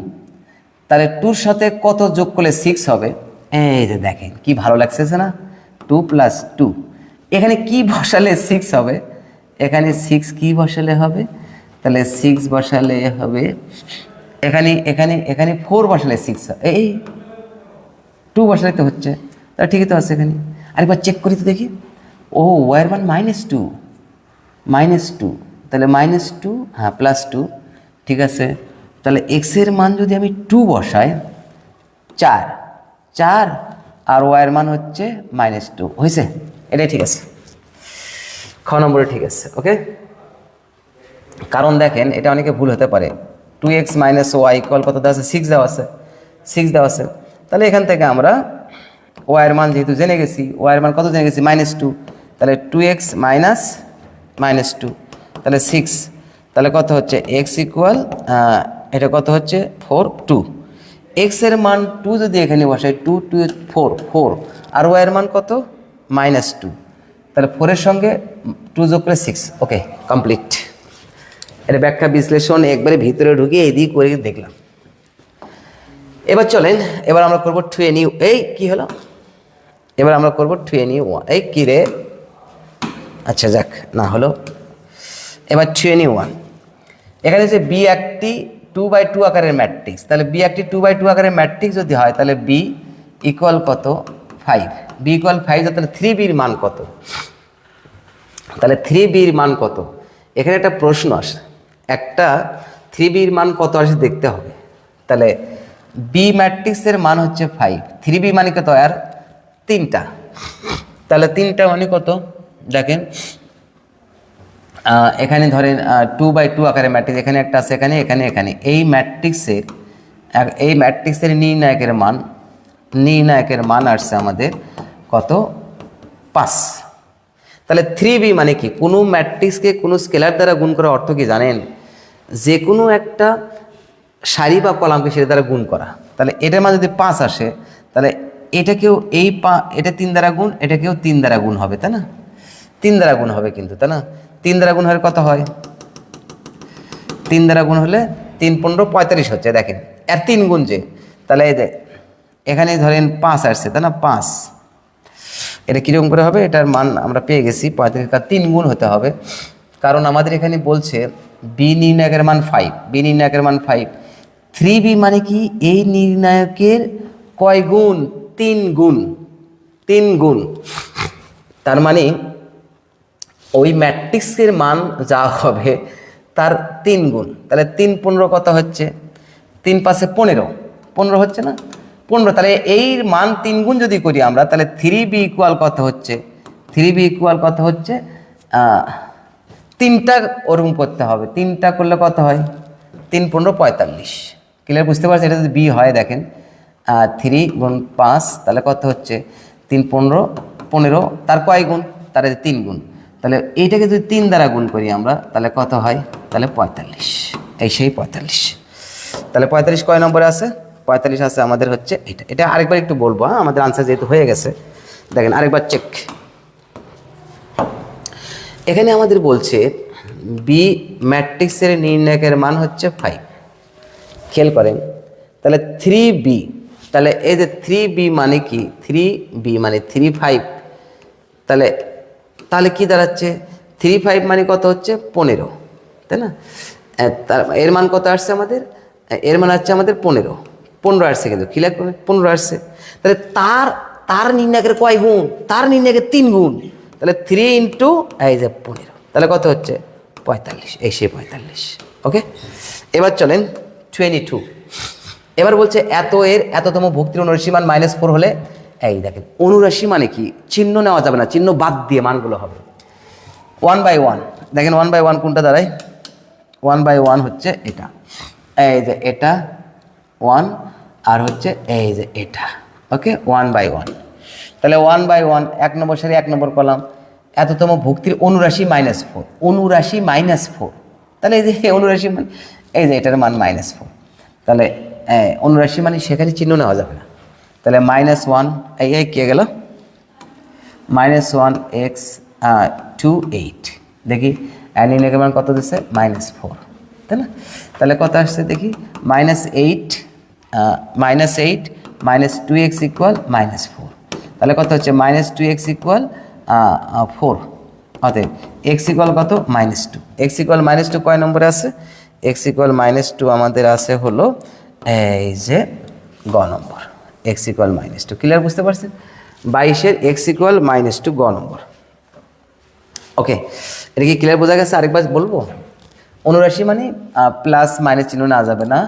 তাহলে 2-র সাথে কত যোগ করলে 6 হবে? এই যে দেখেন কি ভালো লাগছে না? 2 + 2, এখানে কি বসালে 6 হবে? এখানে 6 কি বসালে হবে, তাহলে 6 বসালে হবে, এখানে এখানে এখানে 4 বসালে 6, এই 2 বসালে তো হচ্ছে, তাহলে ঠিকই তো আছে এখানে। আরেকবার চেক করি তো দেখি, ও ওয়ার মান -2, -2, তাহলে -2, হ্যাঁ +2, ঠিক আছে। তাহলে এক্সের মান যদি আমি 2 বসাই, 4, 4 আর ওয়ার মান হচ্ছে -2, হয়েছে? এটাই ঠিক আছে, খ নম্বরে ঠিক আছে। ওকে, কারণ দেখেন এটা অনেকে ভুল হতে পারে, 2x - y = কত দেওয়া আছে, 6 দেওয়া আছে, 6 দেওয়া আছে। তাহলে এখান থেকে আমরা ওয়ার মান যেহেতু জেনে গেছি, ওয়ার মান কত জেনে গেছি, -2, তাহলে 2x -2, তাহলে 6, তাহলে কত হচ্ছে x = এটা কত হচ্ছে 4, 2, x এর মান 2 যদি এখানে বসাই, 2, 2, 4, 4, আর y এর মান কত, -2, তাহলে 4 এর সঙ্গে 2 যোগ করে 6। ওকে, কমপ্লিট। এটা ব্যাখ্যা বিশ্লেষণ একবারে ভিতরে ঢুকে এদিক করে দেখলাম। এবার চলেন, এবার আমরা করবো 2NU, এই কি হলো, এবার আমরা করবো 2NU1, এই কি রে, আচ্ছা যাক না হলো। এবার 2NU1, এখানে যে বি একটি 2x2 আকারের ম্যাট্রিক্স, তাহলে বি একটি 2x2 আকারের ম্যাট্রিক্স যদি হয়, তাহলে বি ইকুয়াল কত, 5, বি ইকুয়াল 5, তাহলে 3bর মান কত, তাহলে 3bর মান কত, এখানে একটা প্রশ্ন আসে, একটা 3bর মান কত আসে দেখতে হবে। তাহলে বি ম্যাট্রিক্সের মান হচ্ছে 5, 3b মানে কত আর 3টা, তাহলে 3টা মানে কত দেখেন, এখানে ধরেন 2x2 আকারের ম্যাট্রিক্স, এখানে একটা আছে, এখানে এখানে এখানে, এই ম্যাট্রিক্সের নির্ণায়কের মান আসছে আমাদের কত, 5। তাহলে 3b মানে কি, কোনো ম্যাট্রিক্সকে কোনো স্কেলার দ্বারা গুণ করার অর্থ কি জানেন, যে কোনো একটা সারি বা কলামকে সেটা দ্বারা গুণ করা। তাহলে এটার মান যদি 5 আসে, তাহলে এটাকেও এটা 3 দ্বারা গুণ, এটাকেও 3 দ্বারা গুণ হবে, তাই না, 3 দ্বারা গুণ হবে কিন্তু, তাই না, 3 দ্বারা গুণ হলে কত হয়, 3 দ্বারা গুণ হলে 3, 15, 45 হচ্ছে, দেখেন এর 3 গুণ যে, তাহলে এই যে এখানে ধরেন 5 আসছে, তাই না, 5, এটা কীরকম করে হবে, এটার মান আমরা পেয়ে গেছি 35, কার 3 গুণ হতে হবে, কারণ আমাদের এখানে বলছে বি নির্ণায়কের মান 5, বি নির্ণায়কের মান 5, 3b মানে কি, এই নির্ণায়কের কয় গুণ, 3 গুণ, 3 গুণ, তার মানে ওই ম্যাট্রিক্সের মান যা হবে তার 3 গুণ, তাহলে 3, 15 কত হচ্ছে, 3, 5, 15, 15 হচ্ছে না, 15, তাহলে এই মান 3 গুণ যদি করি আমরা, তাহলে 3b ইকুয়াল কত হচ্ছে, 3b ইকুয়াল কত হচ্ছে, 3টা ওরকম করতে হবে, 3টা করলে কত হয়, 3, 15, 45, ক্লিয়ার, বুঝতে পারছি। এটা যদি বি হয় দেখেন 3 গুণ 5, তাহলে কত হচ্ছে 3, 15, 15, তার কয় গুণ, তার 3 গুণ, তাহলে এইটাকে যদি 3 দ্বারা গুণ করি আমরা, তাহলে কত হয়, তাহলে 45, এই সেই 45, তাহলে 45 কয় নম্বরে আছে, 45 আছে আমাদের হচ্ছে এটা। এটা আরেকবার একটু বলবো, আমাদের আনসার যেহেতু হয়ে গেছে, দেখেন আরেকবার চেক। এখানে আমাদের বলছে বি ম্যাট্রিক্সের নির্ণায়কের মান হচ্ছে 5, খেয়াল করেন, তাহলে 3b, তাহলে এই যে 3b মানে কি, 3b মানে 3, 5, তাহলে তাহলে কি দাঁড়াচ্ছে, 3, 5 মানে কত হচ্ছে 15, তাই না, এর মান কত আসছে আমাদের, এর মান আসছে আমাদের 15 আসছে, কিন্তু ক্লিয়ার করে 15 আসছে, তাহলে তার নির্ণায়কের কয় গুণ, তার নির্ণায়কের 3 গুণ, তাহলে 3 ইন্টু এই যে 15, তাহলে কত হচ্ছে 45, এই সে 45। ওকে, এবার চলেন 22, এবার বলছে এততম ভুক্তির অনুরাশি মান -4 হলে, এই দেখেন অনুরাশি মানে কি, চিহ্ন নেওয়া যাবে না, চিহ্ন বাদ দিয়ে মানগুলো হবে 1/1, দেখেন 1/1 কোনটা দাঁড়ায়, 1/1 হচ্ছে এটা, এই যে এটা 1, আর হচ্ছে এই যে এটা, ওকে 1/1, তাহলে 1/1, 1 নম্বর সারি 1 নম্বর কলাম, এততম ভুক্তির অনুরাশি -4, অনুরাশি -4, তাহলে এই যে অনুরাশি মান, এই যে এটার মান -4, তাহলে অনুরাশি মানে সেখানে চিহ্ন নেওয়া যাবে না, তাহলে -1, এই কে গেল, -1 x 2 8, দেখি নির্ণায়কের মান কত দিচ্ছে, -4, তাই না, তাহলে কত আসছে দেখি, -8 -2x ইকুয়াল -4, তাহলে কত হচ্ছে, -2x ইকুয়াল 4, অতএব এক্স ইকুয়াল কত -2। এক্স ইকুয়াল -2 কয় নম্বরে আছে? এক্স ইকুয়াল -2 আমাদের আছে হলো এই যে গ নম্বর, এক্স ইকুয়াল -2। ক্লিয়ার, বুঝতে পারছেন? 22-এর এক্স ইকুয়াল -2 গ নম্বর। ওকে, এটা কি ক্লিয়ার বোঝা গেছে? আরেকবার বলবো, অনুরাশি মানে প্লাস মাইনাস চিহ্ন না যাবে না।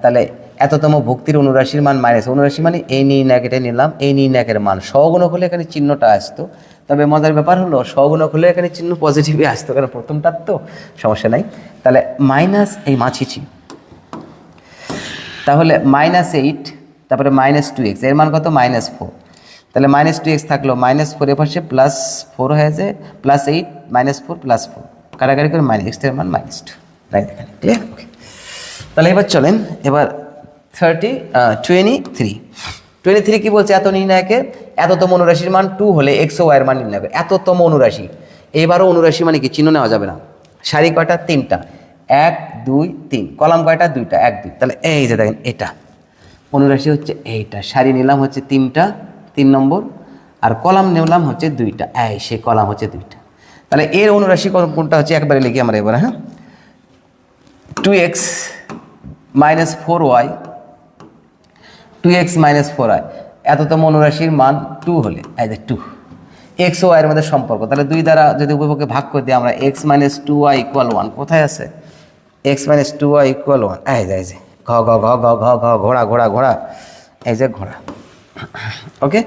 তাহলে এততম ভুক্তির অনুরাশির মান মাইনাস, অনুরাশি মানে এই নির্ণায়কটা নিলাম, এই নির্ণায়কের মান সহগুণক হলে এখানে চিহ্নটা আসতো। তবে মজার ব্যাপার হলো সহগুণক হলে এখানে চিহ্ন পজিটিভই আসতো, কারণ প্রথমটার তো সমস্যা নাই। তাহলে মাইনাস এই মাছিছি, তাহলে -8, তারপরে -2x, এর মান কত -4। তাহলে -2x থাকলো, -4 এর পাশে +4 হয়ে যায়, +8 -4 +4 কাটাকাটি করে x এর মান -2, রাইট? এখানে ক্লিয়ার? ওকে, তাহলে এবার চলেন, এবার 23 কি বলছে? এত নির্ণায়কের এততম অনুরাশির মান 2 হলে এক্স ও ওয়াই এর মান নির্ণয় করে। এততম অনুরাশি, এবারও অনুরাশি মানে কি চিহ্ন নেওয়া যাবে না। সারি কয়টা? 3টা, 1 2 3। কলাম কয়টা? 2টা, 1 2। তাহলে এই যে দেখেন এটা অনুরাশি হচ্ছে এইটা, সারি নিলাম হচ্ছে 3টা 3 নম্বর, আর কলাম নিলাম হচ্ছে 2টা, এই সে কলাম হচ্ছে 2টা। তাহলে এর অনুরাশি কোনটা হচ্ছে একবারে লিখি আমরা এবার। হ্যাঁ, 2x - 4y, 2x - 4y এততম অনুরাশির মান 2 হলে এই যে 2, এক্স ও ওয়াইয়ের মধ্যে সম্পর্ক। তাহলে 2 দ্বারা যদি উভয়পক্ষে ভাগ করে দিই আমরা, x - 2y = 1। কোথায় আছে x - 2y = 1? এই যে ঘ ঘ ঘ ঘ ঘ ঘ ঘোড়া ঘোড়া ঘোড়া, এই যে ঘোড়া। ওকে,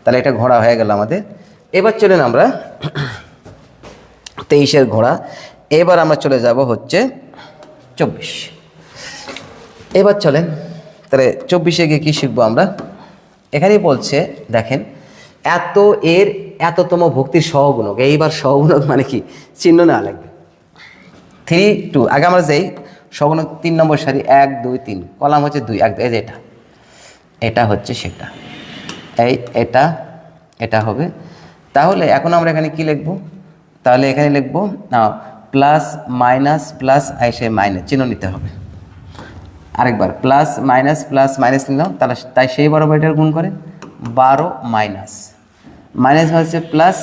তাহলে এটা ঘোড়া হয়ে গেল আমাদের। এবার চলেন আমরা 23-এর ঘোড়া, এবার আমরা চলে যাব হচ্ছে 24। এবার চলেন, তাহলে 24-এ গিয়ে কী শিখবো আমরা? এখানেই বলছে দেখেন, এর এততম ভক্তির সহগুণক। এইবার সহগুণক মানে কি চিহ্ন না লাগবে। 3 2, আগে আমরা যাই সহগুণক 3 নম্বর সারি, 1 2 3, কলাম হচ্ছে 2 1 2। এই যে এটা হচ্ছে সেটা, এটা হবে। তাহলে এখন আমরা এখানে কি লিখব? তাহলে এখানে লিখব প্লাস মাইনাস প্লাস, এসে মাইনাস চিহ্ন নিতে হবে। আরেকবার প্লাস মাইনাস নিলাম, তাহলে তাই সেই বরাবর এটার গুণ করে 12 মাইনাস হচ্ছে প্লাস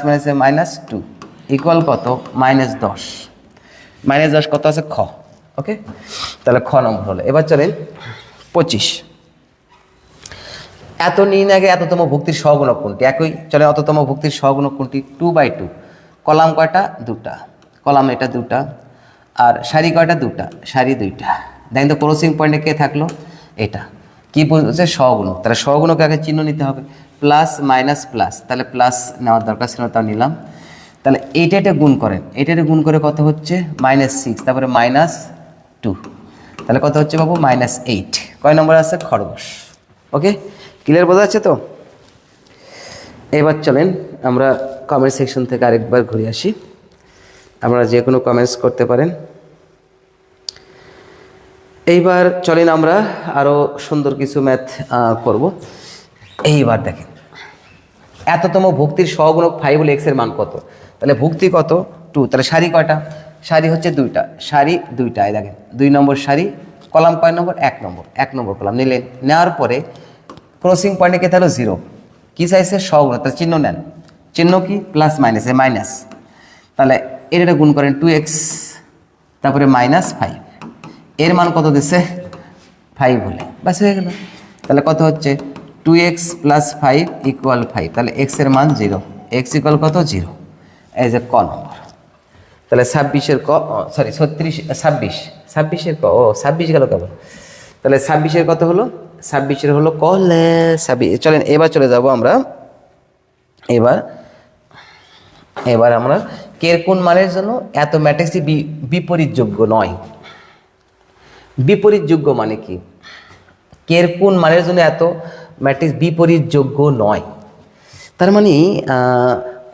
মাইনাসে -2 ইকুয়াল কত? -10। -10 কত আছে? খ। ওকে, তাহলে খ নম্বর হলো। এবার চলেন 25। এত নির্ণায়কে এততম ভুক্তির সহগুণক কোনটি? একই চলে, অততম ভুক্তির সহগুণক কোনটি? 2/2। কলাম কয়টা? 2টা, কলাম এটা 2টা, আর সারি কয়টা? 2টা, সারি 2টা। দেখেন তো ক্রসিং পয়েন্টে কে থাকলো? এটা কি বলছে? সহগুণক। তাহলে সহগুণকে আগে চিহ্ন নিতে হবে, প্লাস মাইনাস প্লাস, তাহলে প্লাস নেওয়ার দরকার ছিল, তাও নিলাম। তাহলে এটা গুণ করেন, এটা গুণ করে কত হচ্ছে? -6, তারপরে -2, তাহলে কত হচ্ছে বাবু? -8। কয় নম্বর আছে? খরগোশ। ওকে, ক্লিয়ার বোঝা যাচ্ছে তো? এবার চলেন আমরা কমেন্ট সেকশন থেকে আরেকবার ঘুরে আসি। আপনারা যে কোনো কমেন্টস করতে পারেন। এইবার চলেন আমরা আরও সুন্দর কিছু ম্যাথ করব। এইবার দেখেন, এততম ভুক্তির সহগুণক 5 হলে এক্স এর মান কত? তাহলে ভুক্তি কত? 2। তাহলে সারি কয়টা? সারি হচ্ছে 2টা, সারি 2টা। এই দেখেন 2 নম্বর সারি, কলাম কয় নম্বর? 1 নম্বর, 1 নম্বর কলাম নিলেন। নেওয়ার পরে ক্রসিং পয়েন্টে কে থাকলো? 0। কী চাইছে? সহগুণক। তাহলে চিহ্ন নেন, চিহ্ন কি? প্লাস মাইনাসে মাইনাস। তাহলে এটা গুণ করেন 2x, তারপরে -5, এর মান কত দিচ্ছে? 5 হলে বাস হয়ে গেল। তাহলে কত হচ্ছে? 2x + 5 = 5। তাহলে x এর মান 0, x ইকুয়াল কত? 0। এই যে ক নম্বর। তাহলে 26-এর ক, সরি 26-এর ক, 26 গেল কেবল। তাহলে 26-এর কত হলো? 26-এর হলো ক। 26। চলেন এবার চলে যাব আমরা, এবার আমরা কের কোন মানের জন্য এত ম্যাট্রিক্সটি বিপরীতযোগ্য নয়। বিপরীতযোগ্য মানে কি? কের কোন মানের জন্য এত ম্যাট্রিক্স বিপরীতযোগ্য নয়, তার মানে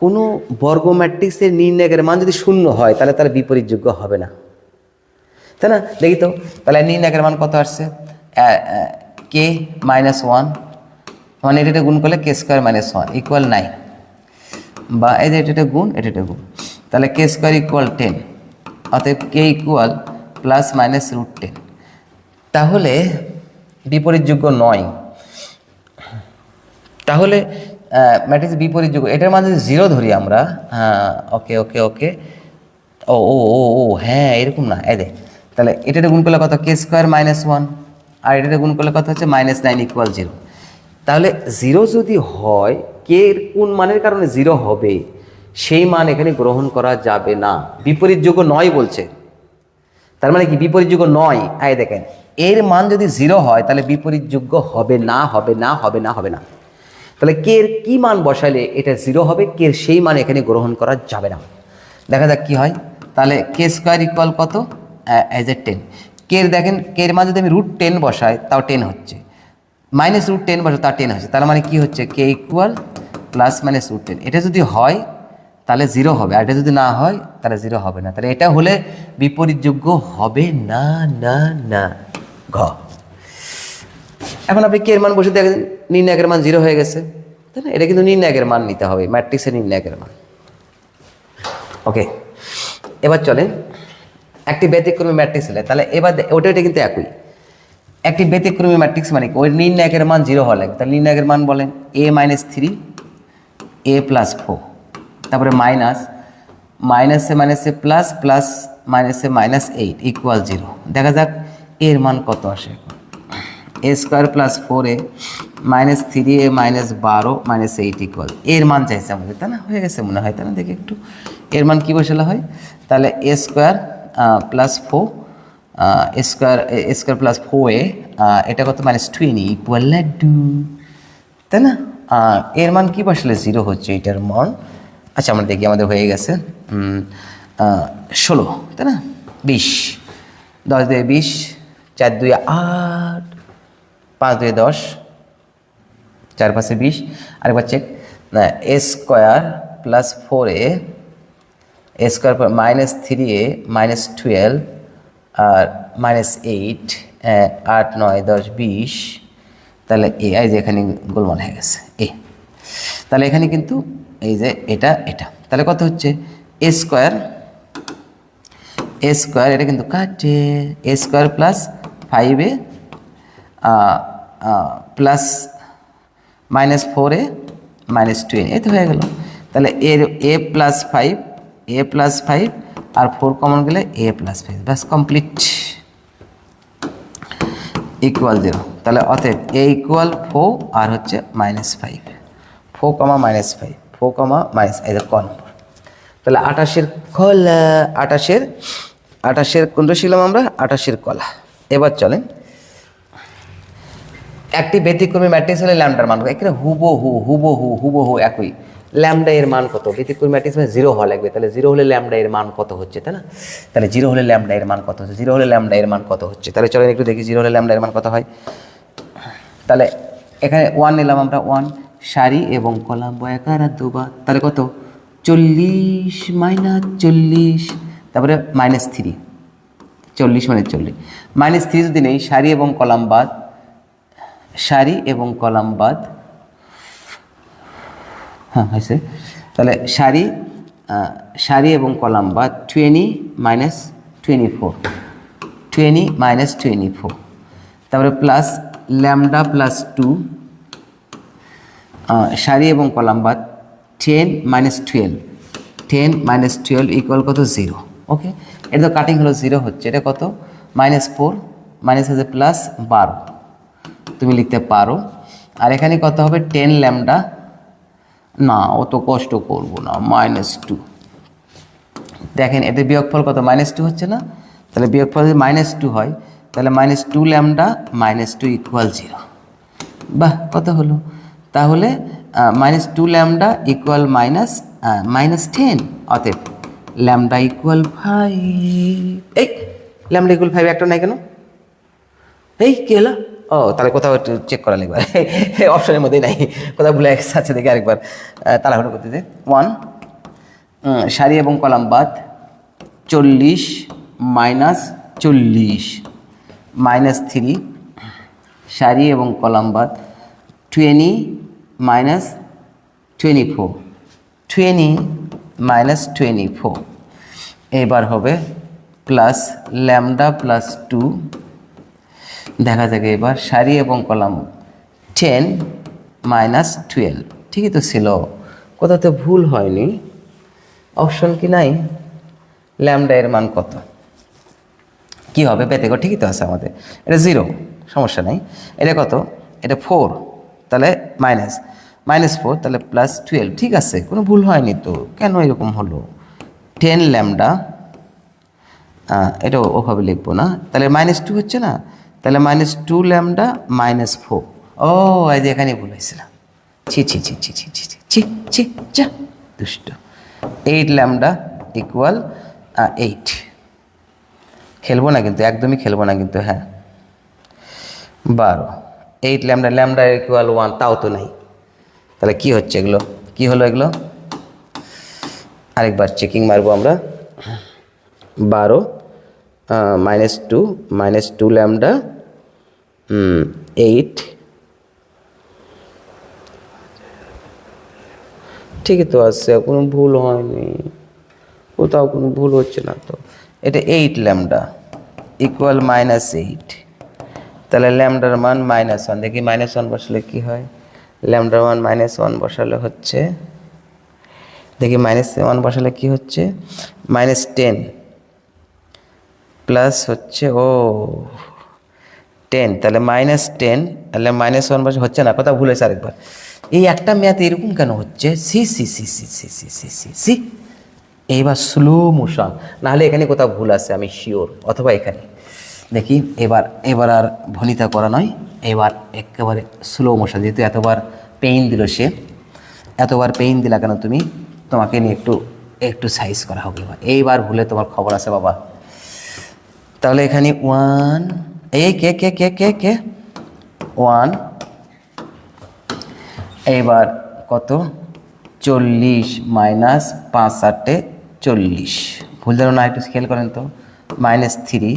কোনো বর্গ ম্যাট্রিক্সের নির্ণায়কের মান যদি 0 হয় তাহলে তার বিপরীতযোগ্য হবে না, তাই না? দেখি তো, তাহলে নির্ণায়কের মান কত আসছে? k - 1, মানে এটা গুণ করলে k² - 1 = 9, বা এই যে এটা গুণ, এটা গুণ, তাহলে k² = 10, অতএব k = ±√10। তাহলে বিপরীতযোগ্য নয়। তাহলে ম্যাট্রিক্স বিপরীত যুগ, এটার মান যদি 0 ধরি আমরা, হ্যাঁ ওকে ওকে ওকে, ও ও ও ও হ্যাঁ এরকম না, দেখ তাহলে এটা গুণ করলে কত, k² -1, আর এটা গুণ করলে কত হচ্ছে -9 = 0। তাহলে 0 যদি হয়, কে এর কোন মানের কারণে 0 হবে সেই মান এখানে গ্রহণ করা যাবে না, বিপরীত যোগ্য নয় বলছে। তার মানে কি বিপরীত যোগ্য নয়, দেখেন এর মান যদি 0 হয় তাহলে বিপরীত যোগ্য হবে না, হবে না, হবে না, হবে না। তাহলে কে এর কি মান বসালে এটা 0 হবে, কে এর সেই মান এখানে গ্রহণ করা যাবে না। দেখা যাক কি হয়। তাহলে k² = কত, √10। কে এর দেখেন, কে এর মান যদি আমি √10 বসাই তাও 10 হচ্ছে, -√10 বসাই তা 10 হচ্ছে। তার মানে কি হচ্ছে, k = +-√10। এটা যদি হয় তাহলে 0 হবে, আর এটা যদি না হয় তাহলে 0 হবে না। তাহলে এটা হলে বিপরীত যোগ্য হবে না, না না। ঘ। এখন আপনি কে এর মান বসে দেখেন, নির্ণায়কের মান 0 হয়ে গেছে, তাই না? এটা কিন্তু নির্ণায়কের মান নিতে হবে, ম্যাট্রিক্সের নির্ণায়কের মান। ওকে, এবার চলেন একটি ব্যতিক্রমী ম্যাট্রিক্স হলে, তাহলে এবার ওটা কিন্তু একই। একটি ব্যতিক্রমী ম্যাট্রিক্স মানে ওই নির্ণায়কের মান 0 হওয়া লাগবে। তাহলে নির্ণায়কের মান বলেন a-3 a+4, তারপরে মাইনাসে প্লাস প্লাস মাইনাসে -8 = 0। দেখা যাক এর মান কত আসে। a² + 4a -3a -12 -8 এর মান চাইছে আমাদের, তাই না? হয়ে গেছে মনে হয়, তাই না? দেখি একটু এর মান কী বসালে হয়। তাহলে a² + 4 a² + 4a এটা কত, -20 = 2, তাই না? এর মান কি বসলে 0 হচ্ছে এটার মান। আচ্ছা আমরা দেখি, আমাদের হয়ে গেছে 16, তাই না? 20, 10 × 2 = 20, 4 × 2 = 8, 5 × 2 = 10, 4 × 5 = 20। আরেকবার check, a² + 4a a² -3a -12 আর -8, 8 9 10 20, তাহলে এই যে এখানে গোলমাল হয়ে গেছে তাহলে এখানে কিন্তু এই যে এটা তাহলে কত হচ্ছে, a² এটা কিন্তু কাটে, a² + 5a প্লাস -4a -20, এই তো হয়ে গেল। তাহলে এর a+5 আর 4 কমন গেলে a+5, ব্যাস কমপ্লিট, = 0। তাহলে অতএব a = 4 আর হচ্ছে -5, 4, -5, 4, এই যে ক নম্বর। তাহলে 28-এর কলা, 28-এর কোনটা ছিলাম আমরা, 28-এর কলা। এবার চলেন একটি ব্যতিক্রমী ম্যাট্রিক্স হলে ল্যামডার মান এখানে হুবহু একই। ল্যামডা এর মান কত, ব্যতিক্রমী ম্যাট্রিক্স মানে 0 হওয়া লাগবে। তাহলে 0 হলে ল্যামডা এর মান কত হচ্ছে, তাই না? তাহলে 0 হলে ল্যামডা এর মান কত হচ্ছে, 0 হলে ল্যামডা এর মান কত হচ্ছে। তাহলে চলেন একটু দেখি 0 হলে ল্যামডা এর মান কত হয়। তাহলে এখানে 1 নিলাম আমরা, 1 সারি এবং কলাম বয়াকার আর দুবার, তাহলে কত, 40 - 40, তারপরে -3, 40 - 40, -3 যদি নেই, সারি এবং কলাম বাদ, হ্যাঁ হয়েছে। তাহলে সারি এবং কলাম বাদ 20 - 24, 20 - 24, তারপরে প্লাস ল্যামডা +2, সারি এবং কলাম বাদ 10 - 12, 10 - 12 = কত, 0। ওকে, এটা তো কাটিং হলো 0 হচ্ছে, এটা কত, -4 মাইনাস আছে প্লাস 12 তুমি লিখতে পারো। আর এখানে কত হবে, 10 ল্যামডা, না অত কষ্ট করব না, -2। দেখেন এতে বিয়োগফল কত, -2 হচ্ছে না? তাহলে বিয়োগফল যদি -2 হয় তাহলে -2 ল্যামডা -2 = 0। বাহ, কত হলো? তাহলে -2 ল্যামডা -10, অতএব ল্যামডা = 5। এই ল্যামডা = 5 একটা নাই কেন? এই কি হলো? ও তাহলে কোথাও একটু চেক করা লাগবে, অপশনের মধ্যেই নাই, কোথাও ভুলে গেছে। আচ্ছা দেখি আরেকবার, তাড়াহুড়ো করতে যে 1 সারি এবং কলাম বাদ 40 - 40 -3 সারি এবং কলাম বাদ 20 - 24, 20 - 24, এবার হবে প্লাস ল্যামডা +2, দেখা যাবে এবার সারি এবং কলাম 10 - 12, ঠিকই তো ছিল, কোথাও তো ভুল হয়নি। অপশন কি নাই? ল্যামডা এর মান কত কি হবে? বেতেগো ঠিকই তো আছে আমাদের। এটা 0, সমস্যা নাই। এটা কত? এটা 4, তাহলে -4, তাহলে +12। ঠিক আছে, কোনো ভুল হয়নি তো। কেন এরকম হলো? 10 ল্যামডা, এটা ওভাবে লিখবো না, তাহলে -2 হচ্ছে না, তাহলে -2 ল্যামডা -4। ও এই যে এখানে ভুল হয়েছিলাম। ছি ছি ছি ছি ছি ছি ছি ছি ছি যা দুষ্ট। 8 ল্যামডা ইকুয়াল 8। খেলবো না কিন্তু, একদমই খেলবো না কিন্তু। হ্যাঁ 12। 8 ল্যামডা ইকুয়াল 1, তাও তো নাই। তাহলে কি হচ্ছে এগুলো? কি হলো এগুলো? আরেকবার চেকিং মারবো আমরা। 12 -2 ল্যামডা 8। ঠিকই তো আছে, কোনো ভুল হয়নি, কোথাও কোনো ভুল হচ্ছে না তো। এটা 8 ল্যামডা ইকুয়াল -8, তাহলে ল্যামডার মান -1। দেখি -1 বসালে কি হয়? ল্যামডার মান -1 বসালে হচ্ছে, দেখি -1 বসালে কি হচ্ছে? -10 প্লাস হচ্ছে 10, তাহলে -10, তাহলে -1 বসে হচ্ছে না, কথা ভুল হয়েছে। আরেকবার, এই একটা ম্যাথ এরকম কেন হচ্ছে? See see see see see see see see see. এইবার স্লো মোশন, নাহলে এখানে কোথাও ভুল আছে আমি শিওর, অথবা এখানে দেখি। এবার আর ভনিতা করা নয়, এবার একেবারে স্লো মোশন। যেহেতু এতবার পেইন দিল সে, এতবার পেইন দিলা কেন তুমি? তোমাকে নিয়ে একটু সাইজ করা হবে। এইবার ভুলে তোমার খবর আছে বাবা। তাহলে এখানে 1, এই কে কে কে কে কে 1, এইবার কত? 40 -5 8 40। ভুল ধরো না, একটু স্কেল করেন তো। -3,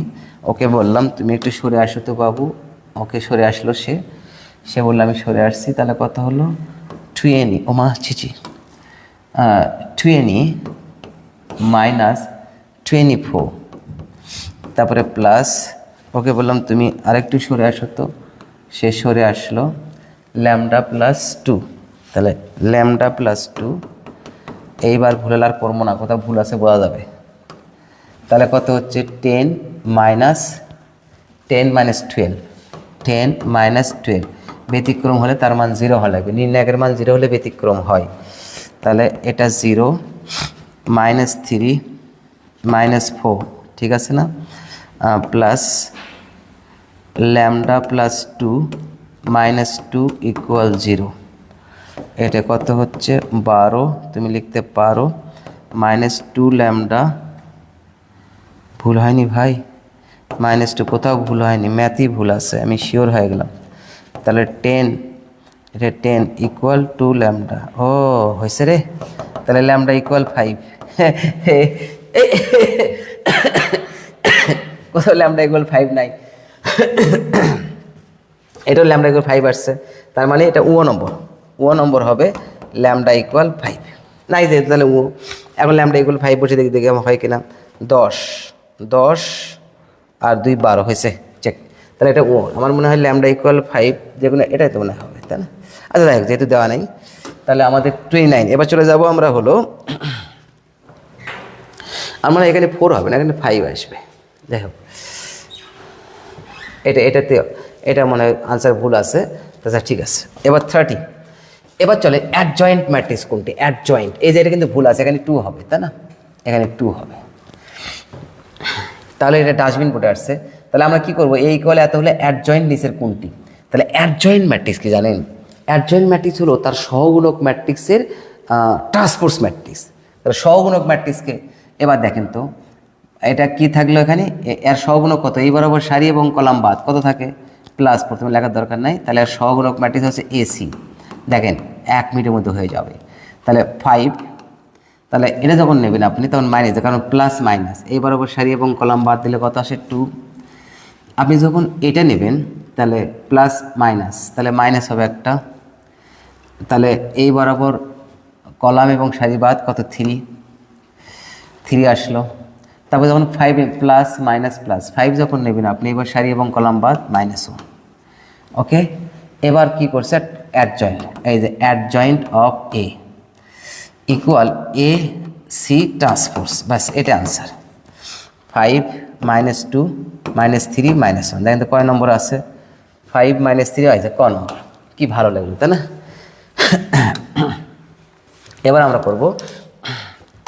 ওকে বললাম তুমি একটু সরে আসো তো বাবু। ওকে সরে আসলো সে বললো আমি সরে আসছি। তাহলে কত হলো? 20, ও মা ছিচি, 20 -24, তারপরে প্লাস, ওকে বললাম তুমি আরেকটু সরে আসো তো, সে সরে আসলো। ল্যামডা +2, তাহলে ল্যামডা +2। এইবার ভুল আর করবো না, কোথাও ভুল আছে বোঝা যাবে। তাহলে কত হচ্ছে? 10 -12, 10 -12। ব্যতিক্রম হলে তার মান 0 হওয়া লাগবে। নির্ণায়কের মান 0 হলে ব্যতিক্রম হয়। তাহলে এটা 0 -3 -4, ঠিক আছে না? Plus lambda +2 -2 equal 0। এটা কত হচ্ছে? 12, তুমি লিখতে পারো। -2 ল্যামডা, ভুল হয়নি ভাই? -2 কোথাও ভুল হয়নি, ম্যাথই ভুল আছে, আমি শিওর হয়ে গেলাম। তাহলে 10, এটা 10 ইকুয়াল 2 ল্যামডা। ও হয়েছে রে। তাহলে ল্যামডা ইকুয়াল 5। কোথাও ল্যামডা ইকুয়াল 5 নাই। এটাও ল্যামডা ইকুয়াল 5 আসছে, তার মানে এটা ও নম্বর হবে। ল্যামডা ইকুয়াল 5 নাই যে, তাহলে এখন ল্যামডা ইকুয়াল 5 বসে দেখি দেখি হয় কিনা। 10 আর 2 12 হয়েছে, চেক। তাহলে এটা আমার মনে হয় ল্যামডা ইকুয়াল 5, যেগুলো এটাই তো মনে হবে, তাই না? আচ্ছা যাই হোক, যেহেতু দেওয়া নাই, তাহলে আমাদের 29। এবার চলে যাব আমরা হলো, আমার এখানে 4 হবে না, এখানে 5 আসবে। যাই হোক, এটা মনে হয় আনসার ভুল আছে। তাছাড়া ঠিক আছে। এবার 30। এবার চলে অ্যাডজয়েন্ট ম্যাট্রিক্স কোনটি? অ্যাডজয়েন্ট, এই যে এটা কিন্তু ভুল আছে, এখানে 2 হবে, তাই না? এখানে 2 হবে। তাহলে এটা ডাস্টবিন বোর্ডে আসছে। তাহলে আমরা কি করব? এই ইকুয়াল এত হলে অ্যাডজয়েন্ট নিচের কোনটি? তাহলে অ্যাডজয়েন্ট ম্যাট্রিক্স কি জানেন? অ্যাডজয়েন্ট ম্যাট্রিক্স হলো তার সহগুণক ম্যাট্রিক্সের ট্রান্সপোজ ম্যাট্রিক্স। তাহলে সহগুণক ম্যাট্রিক্সকে এবার দেখেন তো, এটা কি থাকলো এখানে? এর সহগুণক কত? এই বরাবর সারি এবং কলাম বাদ কত থাকে? প্লাস, প্রথমে লেখার দরকার নাই। তাহলে এর সহগুণক ম্যাট্রিক্স হচ্ছে এসি। দেখেন 1 মিনিটের মধ্যে হয়ে যাবে। তাহলে 5, তাহলে এটা যখন নেবেন আপনি তখন মাইনাস, কারণ প্লাস মাইনাস এই বরাবর সারি এবং কলাম বাদ দিলে কত আসে? 2। আপনি যখন এটা নেবেন তাহলে প্লাস মাইনাস, তাহলে মাইনাস হবে একটা। তাহলে এই বরাবর কলাম এবং সারি বাদ কত? 3 আসলো। তারপর যখন 5 প্লাস মাইনাস প্লাস 5 যখন নেবেন আপনি, এবার সারি এবং কলাম বাদ -1। ওকে, এবার কি করছে? অ্যাডজয়েন্ট, এই যে adjoint of A equal A C transpose, ব্যাস এটা আনসার। 5 - 2 -3 -1, দেখেন তো কয় নম্বর আছে? 5 - 3 আছে ক নম্বর? কি ভালো লাগলো তাই না? এবার আমরা করব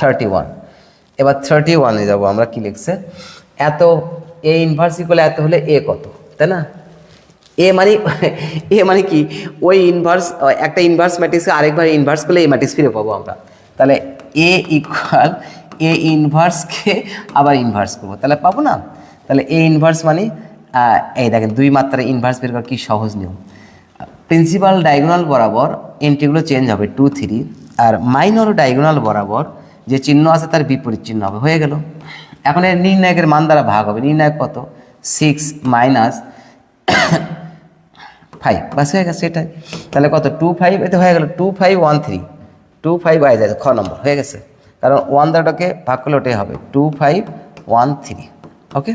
31। এবার 31-এ যাবো আমরা। কি লিখছে? এত এ ইনভার্স ইকুয়াল এত হলে এ কত, তাই না? এ মানে এ মানে কি? ওই ইনভার্স, একটা ইনভার্স ম্যাট্রিক্সকে আরেকবার ইনভার্স করলে এই ম্যাট্রিক্স ফিরে পাবো আমরা। তাহলে এ ইকুয়াল এ ইনভার্সকে আবার ইনভার্স করবো, তাহলে পাবো না? তাহলে এ ইনভার্স মানে এই দেখেন 2 মাত্রার ইনভার্স বের করা কি সহজ নিয়ম। প্রিন্সিপাল ডায়াগোনাল বরাবর এন্ট্রিগুলো চেঞ্জ হবে 2 3, আর মাইনর ডায়াগোনাল বরাবর যে চিহ্ন আছে তার বিপরীত চিহ্ন হবে, হয়ে গেল। এখন এর নির্ণায়কের মান দ্বারা ভাগ হবে। নির্ণায়ক কত? 6 - 5, বাস হয়ে গেছে এটাই। তাহলে কত? 2 5, এতে হয়ে গেল 2 5 1 3, 2 5 আয় যায় খ নম্বর হয়ে গেছে, কারণ 1 দ্বারাটাকে ভাগ করলে ওটাই হবে 2 5 1 3। ওকে,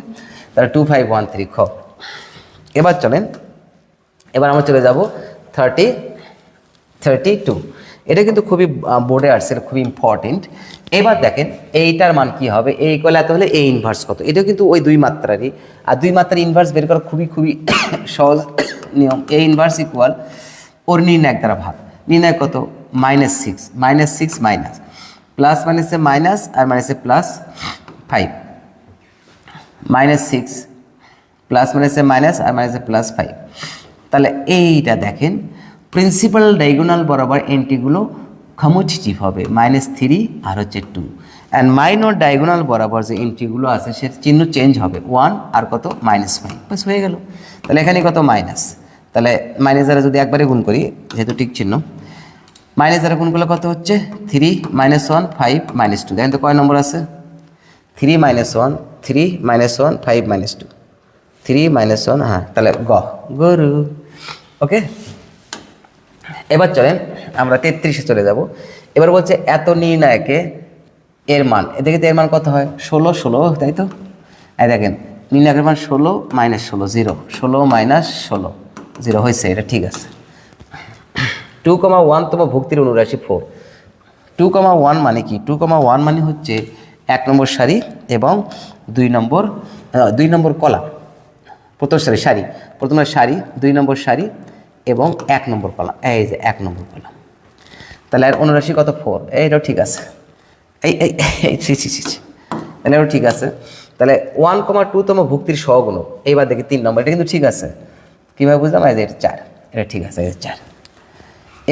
তাহলে 2 5 1 3 খ। এবার চলেন, এবার আমরা চলে যাব 32। এটা কিন্তু খুবই বোর্ডে আসছে, এটা খুবই ইম্পর্টেন্ট। এবার দেখেন এইটার মান কি হবে? এ ইকুয়াল এত হলে এ ইনভার্স কত? এটাও কিন্তু ওই 2 মাত্রারই, আর 2 মাত্রার ইনভার্স বের করা খুবই সহজ নিয়ম। এ ইনভার্স ইকুয়াল ওর নির্ণায়ক দ্বারা ভাগ। নির্ণায়ক কত? -6 -6 মাইনাস প্লাস মাইনাসে মাইনাস আর মাইনাসে প্লাস 5, -6 প্লাস মাইনাসে মাইনাস আর মাইনাসে প্লাস 5। তাহলে এইটা দেখেন প্রিন্সিপাল ডায়াগোনাল বরাবর এন্ট্রিগুলো কমিউটেটিভ হবে, -3 আর হচ্ছে 2, অ্যান্ড মাইনর ডায়াগোনাল বরাবর যে এন্ট্রিগুলো আছে সে চিহ্ন চেঞ্জ হবে 1 আর কত? -5, বাস হয়ে গেল। তাহলে এখানে কত? মাইনাস। তাহলে মাইনাস দ্বারা যদি একবারে গুণ করি, যেহেতু ঠিক চিহ্ন, মাইনাস দ্বারা গুণ করলে কত হচ্ছে? 3 - 1 5 - 2, দেখেন তো কয় নম্বর আছে? 3 - 1 3 - 1 5 - 2, 3 - 1, হ্যাঁ, তাহলে গরু। ওকে, এবার চলেন আমরা 33-এ চলে যাব। এবার বলছে এত নির্ণায়কে এর মান, এদিকে এর মান কত হয়? 16 16, তাই তো? এই দেখেন নির্ণায়কের মান 16 - 16 0, 16 - 16 0 হয়েছে, এটা ঠিক আছে। 2,1 তম ভুক্তির অনুরাশি 4। 2,1 মানে কি? 2,1 মানে হচ্ছে 1 নম্বর সারি এবং 2 নম্বর কলাম। প্রথম সারি, প্রথম সারি, 2 নম্বর সারি এবং 1 নম্বর কলাম, এই যে 1 নম্বর কলাম। তাহলে এর অনুরাশি কত? 4। এইটাও ঠিক আছে। তাহলে এটাও ঠিক আছে। তাহলে 1,2 তম ভুক্তির সহগুণক। এইবার দেখি 3 নম্বর, এটা কিন্তু ঠিক আছে। কীভাবে বুঝলাম? এই যে এটা 4, এটা ঠিক আছে, এটা 4।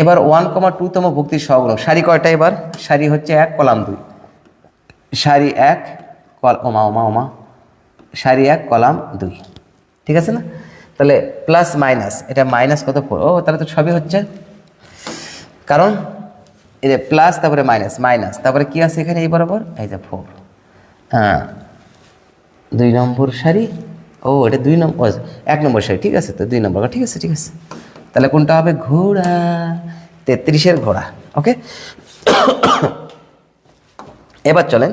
এবার 1,2 তম ভুক্তির সহগুণক। সারি কয়টা? এবার সারি হচ্ছে 1 কলাম 2, সারি 1 ওমা সারি 1 কলাম 2, ঠিক আছে না? তাহলে প্লাস মাইনাস, এটা মাইনাস কত? 4। ও তাহলে তো সবই হচ্ছে, কারণ এই যে প্লাস তারপরে মাইনাস মাইনাস তারপরে কি আছে এখানে? এই বরাবর এই যে 4, হ্যাঁ 2 নম্বর সারি। ও এটা 2 নম্বর, 1 নম্বর সারি, ঠিক আছে। তো 2 নম্বর, ঠিক আছে। তাহলে কোনটা হবে? ঘোড়া, 33-এর ঘোড়া। ওকে, এবার চলেন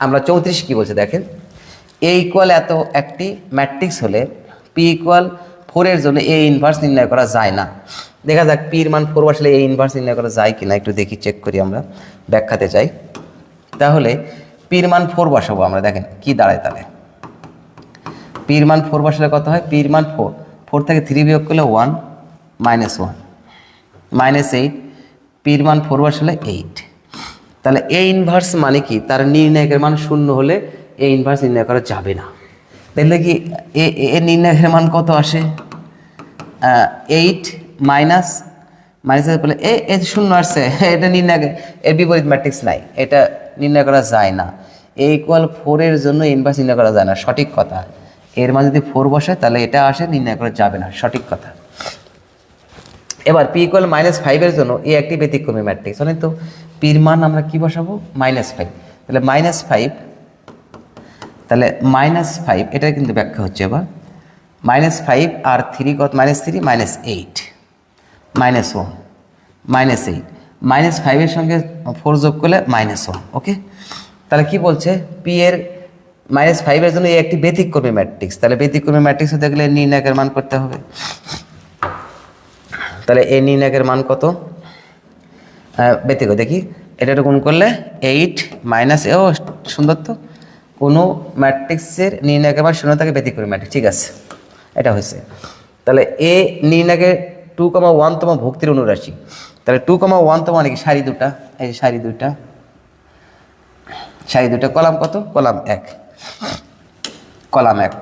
আমরা 34 কি বলছে দেখেন। এ ইকুয়াল এত একটি ম্যাট্রিক্স হলে পি ইকুয়াল 4-এর জন্য এ ইনভার্স নির্ণয় করা যায় না। দেখা যাক পির মান 4 বসালে এ ইনভার্স নির্ণয় করা যায় কিনা, একটু দেখি, চেক করি, আমরা ব্যাখ্যাতে চাই। তাহলে পির মান 4 বসাবো আমরা, দেখেন কি দাঁড়ায়। তাহলে পির মান 4 বসালে কত হয়? পির মান 4 থেকে 3 বিয়োগ করলে 1 - 1 -8, পির মান 4 বসালে 8। তাহলে এ ইনভার্স মানে কি? তার নির্ণায়কের মান 0 হলে এ ইনভার্স নির্ণয় করা যাবে না। তাহলে কি এ নির্ণায়কের মান কত আসে? 8 মাইনাস বলে এ 0 আসছে, এটা নির্ণয়, এর বিপরীত ম্যাট্রিক্স নাই, এটা নির্ণয় করা যায় না। এ ইকুয়াল 4-এর জন্য ইনভার্স নির্ণয় করা যায় না, সঠিক কথা। এর মান যদি 4 বসে তাহলে এটা আসে, নির্ণয় করা যাবে না, সঠিক কথা। এবার পি ইকুয়াল -5-এর জন্য এই একটি ব্যতিক্রমী ম্যাট্রিক্স, মানে তো পির মান আমরা কি বসাবো? -5। তাহলে -5, তাহলে -5, এটা কিন্তু ব্যাখ্যা হচ্ছে এবার। -5 আর 3 কত? -3 - 8 -1 -8, -5-এর সঙ্গে 4 যোগ করলে -1। ওকে, তাহলে কি বলছে? পি এর -5-এর জন্য এই একটি ব্যতিক্রমী ম্যাট্রিক্স। তাহলে ব্যতিক্রমী ম্যাট্রিক্স হতে গেলে নির্ণায়কের মান করতে হবে। তাহলে এ নির্ণায়কের মান কত? ব্যতিক্রম দেখি, এটা গুণ করলে 8 মাইনাস ও সুন্দর তো, কোনো ম্যাট্রিক্সের নির্ণায়কের মান 0 থাকে ব্যতিক্রমী ম্যাট্রিক্স, ঠিক আছে, এটা হয়েছে। তাহলে এ নির্ণায়কের 2,1তম ভুক্তির অনুরাশি, তাহলে 2,1তম মানে কি সারি দুটা, এই সারি দুটা কলাম কত? কলাম 1, কলাম 1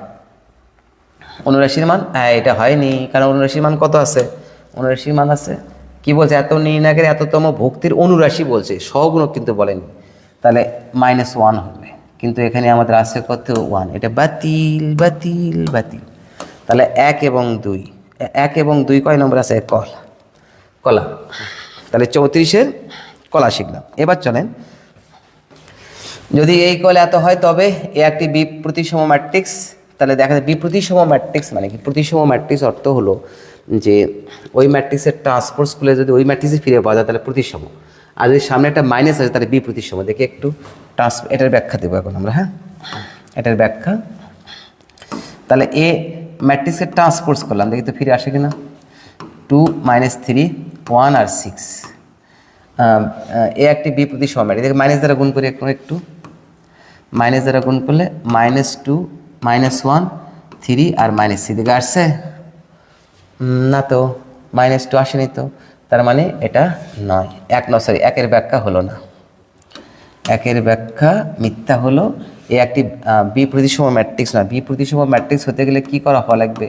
অনুরাশির মান, এটা হয়নি, কারণ অনুরাশির মান কত আছে? অনুরাশির মান আছে কি বলছে? এত নির্ণায়কের এততম ভুক্তির অনুরাশি বলছে, সহগুণক কিন্তু বলেনি। তাহলে -1 হবে, কিন্তু এখানে আমাদের আছে কত? 1, এটা বাতিল বাতিল বাতিল। তাহলে 1 এবং 2 কয় নম্বর আছে? কলা। তাহলে 34-এর কলা শিখলাম। এবার চলেন, যদি এই কলে এত হয় তবে এ একটি বিপ্রতিসম ম্যাট্রিক্স। তাহলে দেখা যায় বিপ্রতিসম ম্যাট্রিক্স মানে কি? প্রতিসম ম্যাট্রিক্স অর্থ হলো যে ওই ম্যাট্রিক্সের ট্রান্সপোজ করলে যদি ওই ম্যাট্রিক্সে ফিরে পাওয়া যায় তাহলে প্রতিসম, আর যদি সামনে একটা মাইনাস আছে তাহলে বিপ্রতিসম। দেখি একটু এটার ব্যাখ্যা দেবো এখন আমরা। হ্যাঁ, এটার ব্যাখ্যা। তাহলে এ ম্যাট্রিক্সের ট্রান্সপোজ করলাম, দেখি তো ফিরে আসে কিনা। 2 - 3 1 আর 6, এ একটি বিপ্রতিসম ম্যাট্রিক্স। দেখি মাইনাস দ্বারা গুণ করি একটু, মাইনাস দ্বারা গুণ করলে -2 -1 3 আর -3 দিকে আসছে না তো, -2 আসেনি তো, তার মানে এটা নয়। একের ব্যাখ্যা হলো না, একের ব্যাখ্যা মিথ্যা হলো। এ একটি বিপ্রতিসম ম্যাট্রিক্স না। বিপ্রতিসম ম্যাট্রিক্স হতে গেলে কি করা হওয়া লাগবে?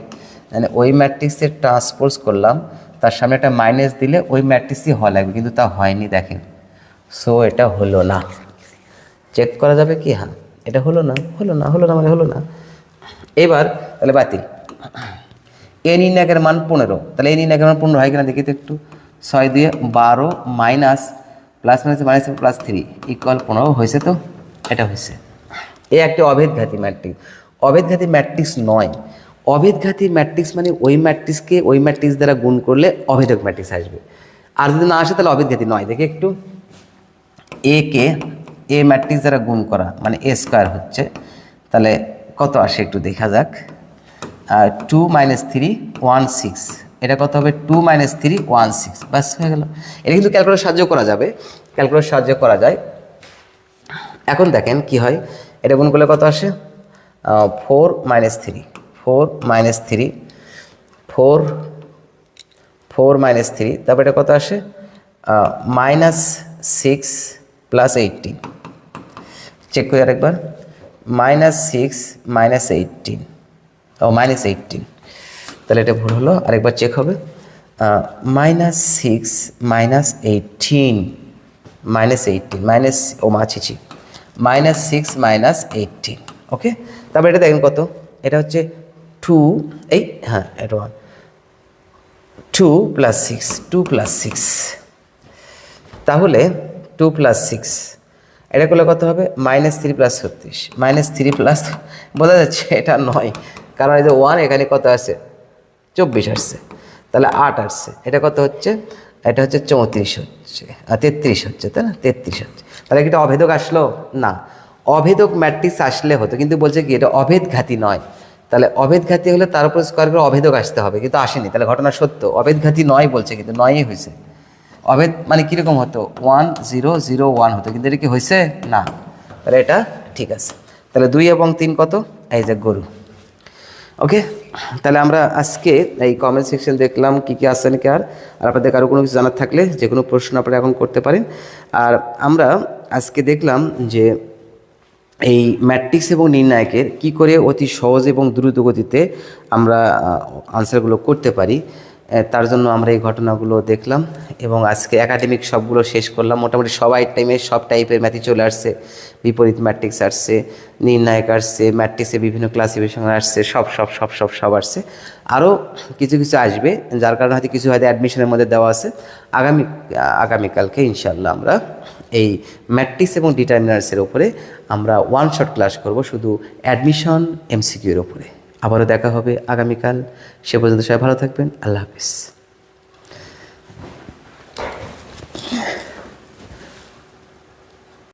মানে ওই ম্যাট্রিক্সের ট্রান্সপোজ করলাম, তার সামনে একটা মাইনাস দিলে ওই ম্যাট্রিক্সই হওয়া লাগবে, কিন্তু তা হয়নি, দেখেন। সো এটা হলো না। চেক করা যাবে কি? হ্যাঁ, এটা হলো না মানে হলো না। এবার তাহলে বাতিল। এ নির্ণায়কের মান 15, তাহলে এ নির্ণায়কের মান 15 হয় কিনা দেখি তো একটু। 6 দিয়ে 12 মাইনাস প্লাস প্লাস 3 ইকুয়াল 15 হয়েছে তো, এটা হয়েছে। এ একটি অভেদঘাতী ম্যাট্রিক্স। অভেদঘাতী ম্যাট্রিক্স নয়। অভেদঘাতী ম্যাট্রিক্স মানে ওই ম্যাট্রিক্সকে ওই ম্যাট্রিক্স দ্বারা গুণ করলে অভেদক ম্যাট্রিক্স আসবে, আর যদি না আসে তাহলে অভেদঘাতী নয়। দেখি একটু, একে এ ম্যাট্রিক্স দ্বারা গুণ করা মানে এ স্কোয়ার হচ্ছে, তাহলে কত আসে একটু দেখা যাক। 2 - 3 1 6, এটা কত হবে? 2 - 3 1 6, বাস হয়ে গেল। এটা কিন্তু ক্যালকুলেটর সাহায্য করা যাবে, ক্যালকুলেটর সাহায্য করা যায়। এখন দেখেন কি হয়, এটা গুণ করলে কত আসে? 4 - 3 4 - 3 4 4 - 3, তারপর এটা কত আসে? -6 + 18। চেক করি আরেকবার, -6 - 18, -18, তাহলে এটা ভুল হলো, আরেকবার চেক হবে। -6 - 18 -6 - 18, ওকে। তারপরে এটা দেখেন কত, এটা হচ্ছে 2, এই হ্যাঁ এটা 2 + 6 2 + 6, তাহলে 2 + 6 এটা করলে কত হবে? -3 + 36 -3 প্লাস, বোঝা যাচ্ছে এটা নয়, কারণ এই যে 1 এখানে কত আছে? 24 আসছে, তাহলে 8 আসছে, এটা কত হচ্ছে? এটা হচ্ছে 34 হচ্ছে, 33 হচ্ছে, তাই না? 33 হচ্ছে। তাহলে কি এটা অভেদক আসলো? না, অভেদক ম্যাট্রিক্স আসলে হতো, কিন্তু বলছে কি এটা অভেদঘাতী নয়। তাহলে অভেদঘাতী হলে তার উপর স্কোয়ার করে অভেদক আসতে হবে, কিন্তু আসেনি, তাহলে ঘটনা সত্য। অভেদঘাতী নয় বলছে, কিন্তু নয়ই হয়েছে। অভেদ মানে কীরকম হতো? 1 0 0 1 হতো, কিন্তু এটা কি হয়েছে? না, তাহলে এটা ঠিক আছে। তাহলে 2 এবং 3 কত? এই যে গরু, ওকে। তাহলে আমরা আজকে এই কমেন্ট সেকশন দেখলাম কী কী আছে নাকি, আর আপনাদের কারো কোনো কিছু জানার থাকলে যে কোনো প্রশ্ন আপনারা এখন করতে পারেন। আর আমরা আজকে দেখলাম যে এই ম্যাট্রিক্স এবং নির্ণায়কের কি করে অতি সহজ এবং দ্রুত গতিতে আমরা আনসারগুলো করতে পারি, তার জন্য আমরা এই ঘটনাগুলো দেখলাম। এবং আজকে একাডেমিক সবগুলো শেষ করলাম। মোটামুটি সবাই টাইমে সব টাইপের ম্যাথই চলে আসছে, বিপরীত ম্যাট্রিক্স আসছে, নির্ণায়ক আসছে, ম্যাট্রিক্সে বিভিন্ন ক্লাসিফিকেশন আসছে, সব আসছে। আরও কিছু কিছু আসবে, যার কারণে হয়তো কিছু হয়তো অ্যাডমিশনের মধ্যে দেওয়া আছে। আগামীকালকে ইনশাল্লাহ আমরা এই ম্যাট্রিক্স এবং ডিটারমিনার্সের উপরে আমরা ওয়ান শট ক্লাস করব, শুধু অ্যাডমিশন এমসিকিউ এর উপরে। আবারও দেখা হবে আগামীকাল। সে পর্যন্ত সবাই ভালো থাকবেন। আল্লাহ হাফিজ।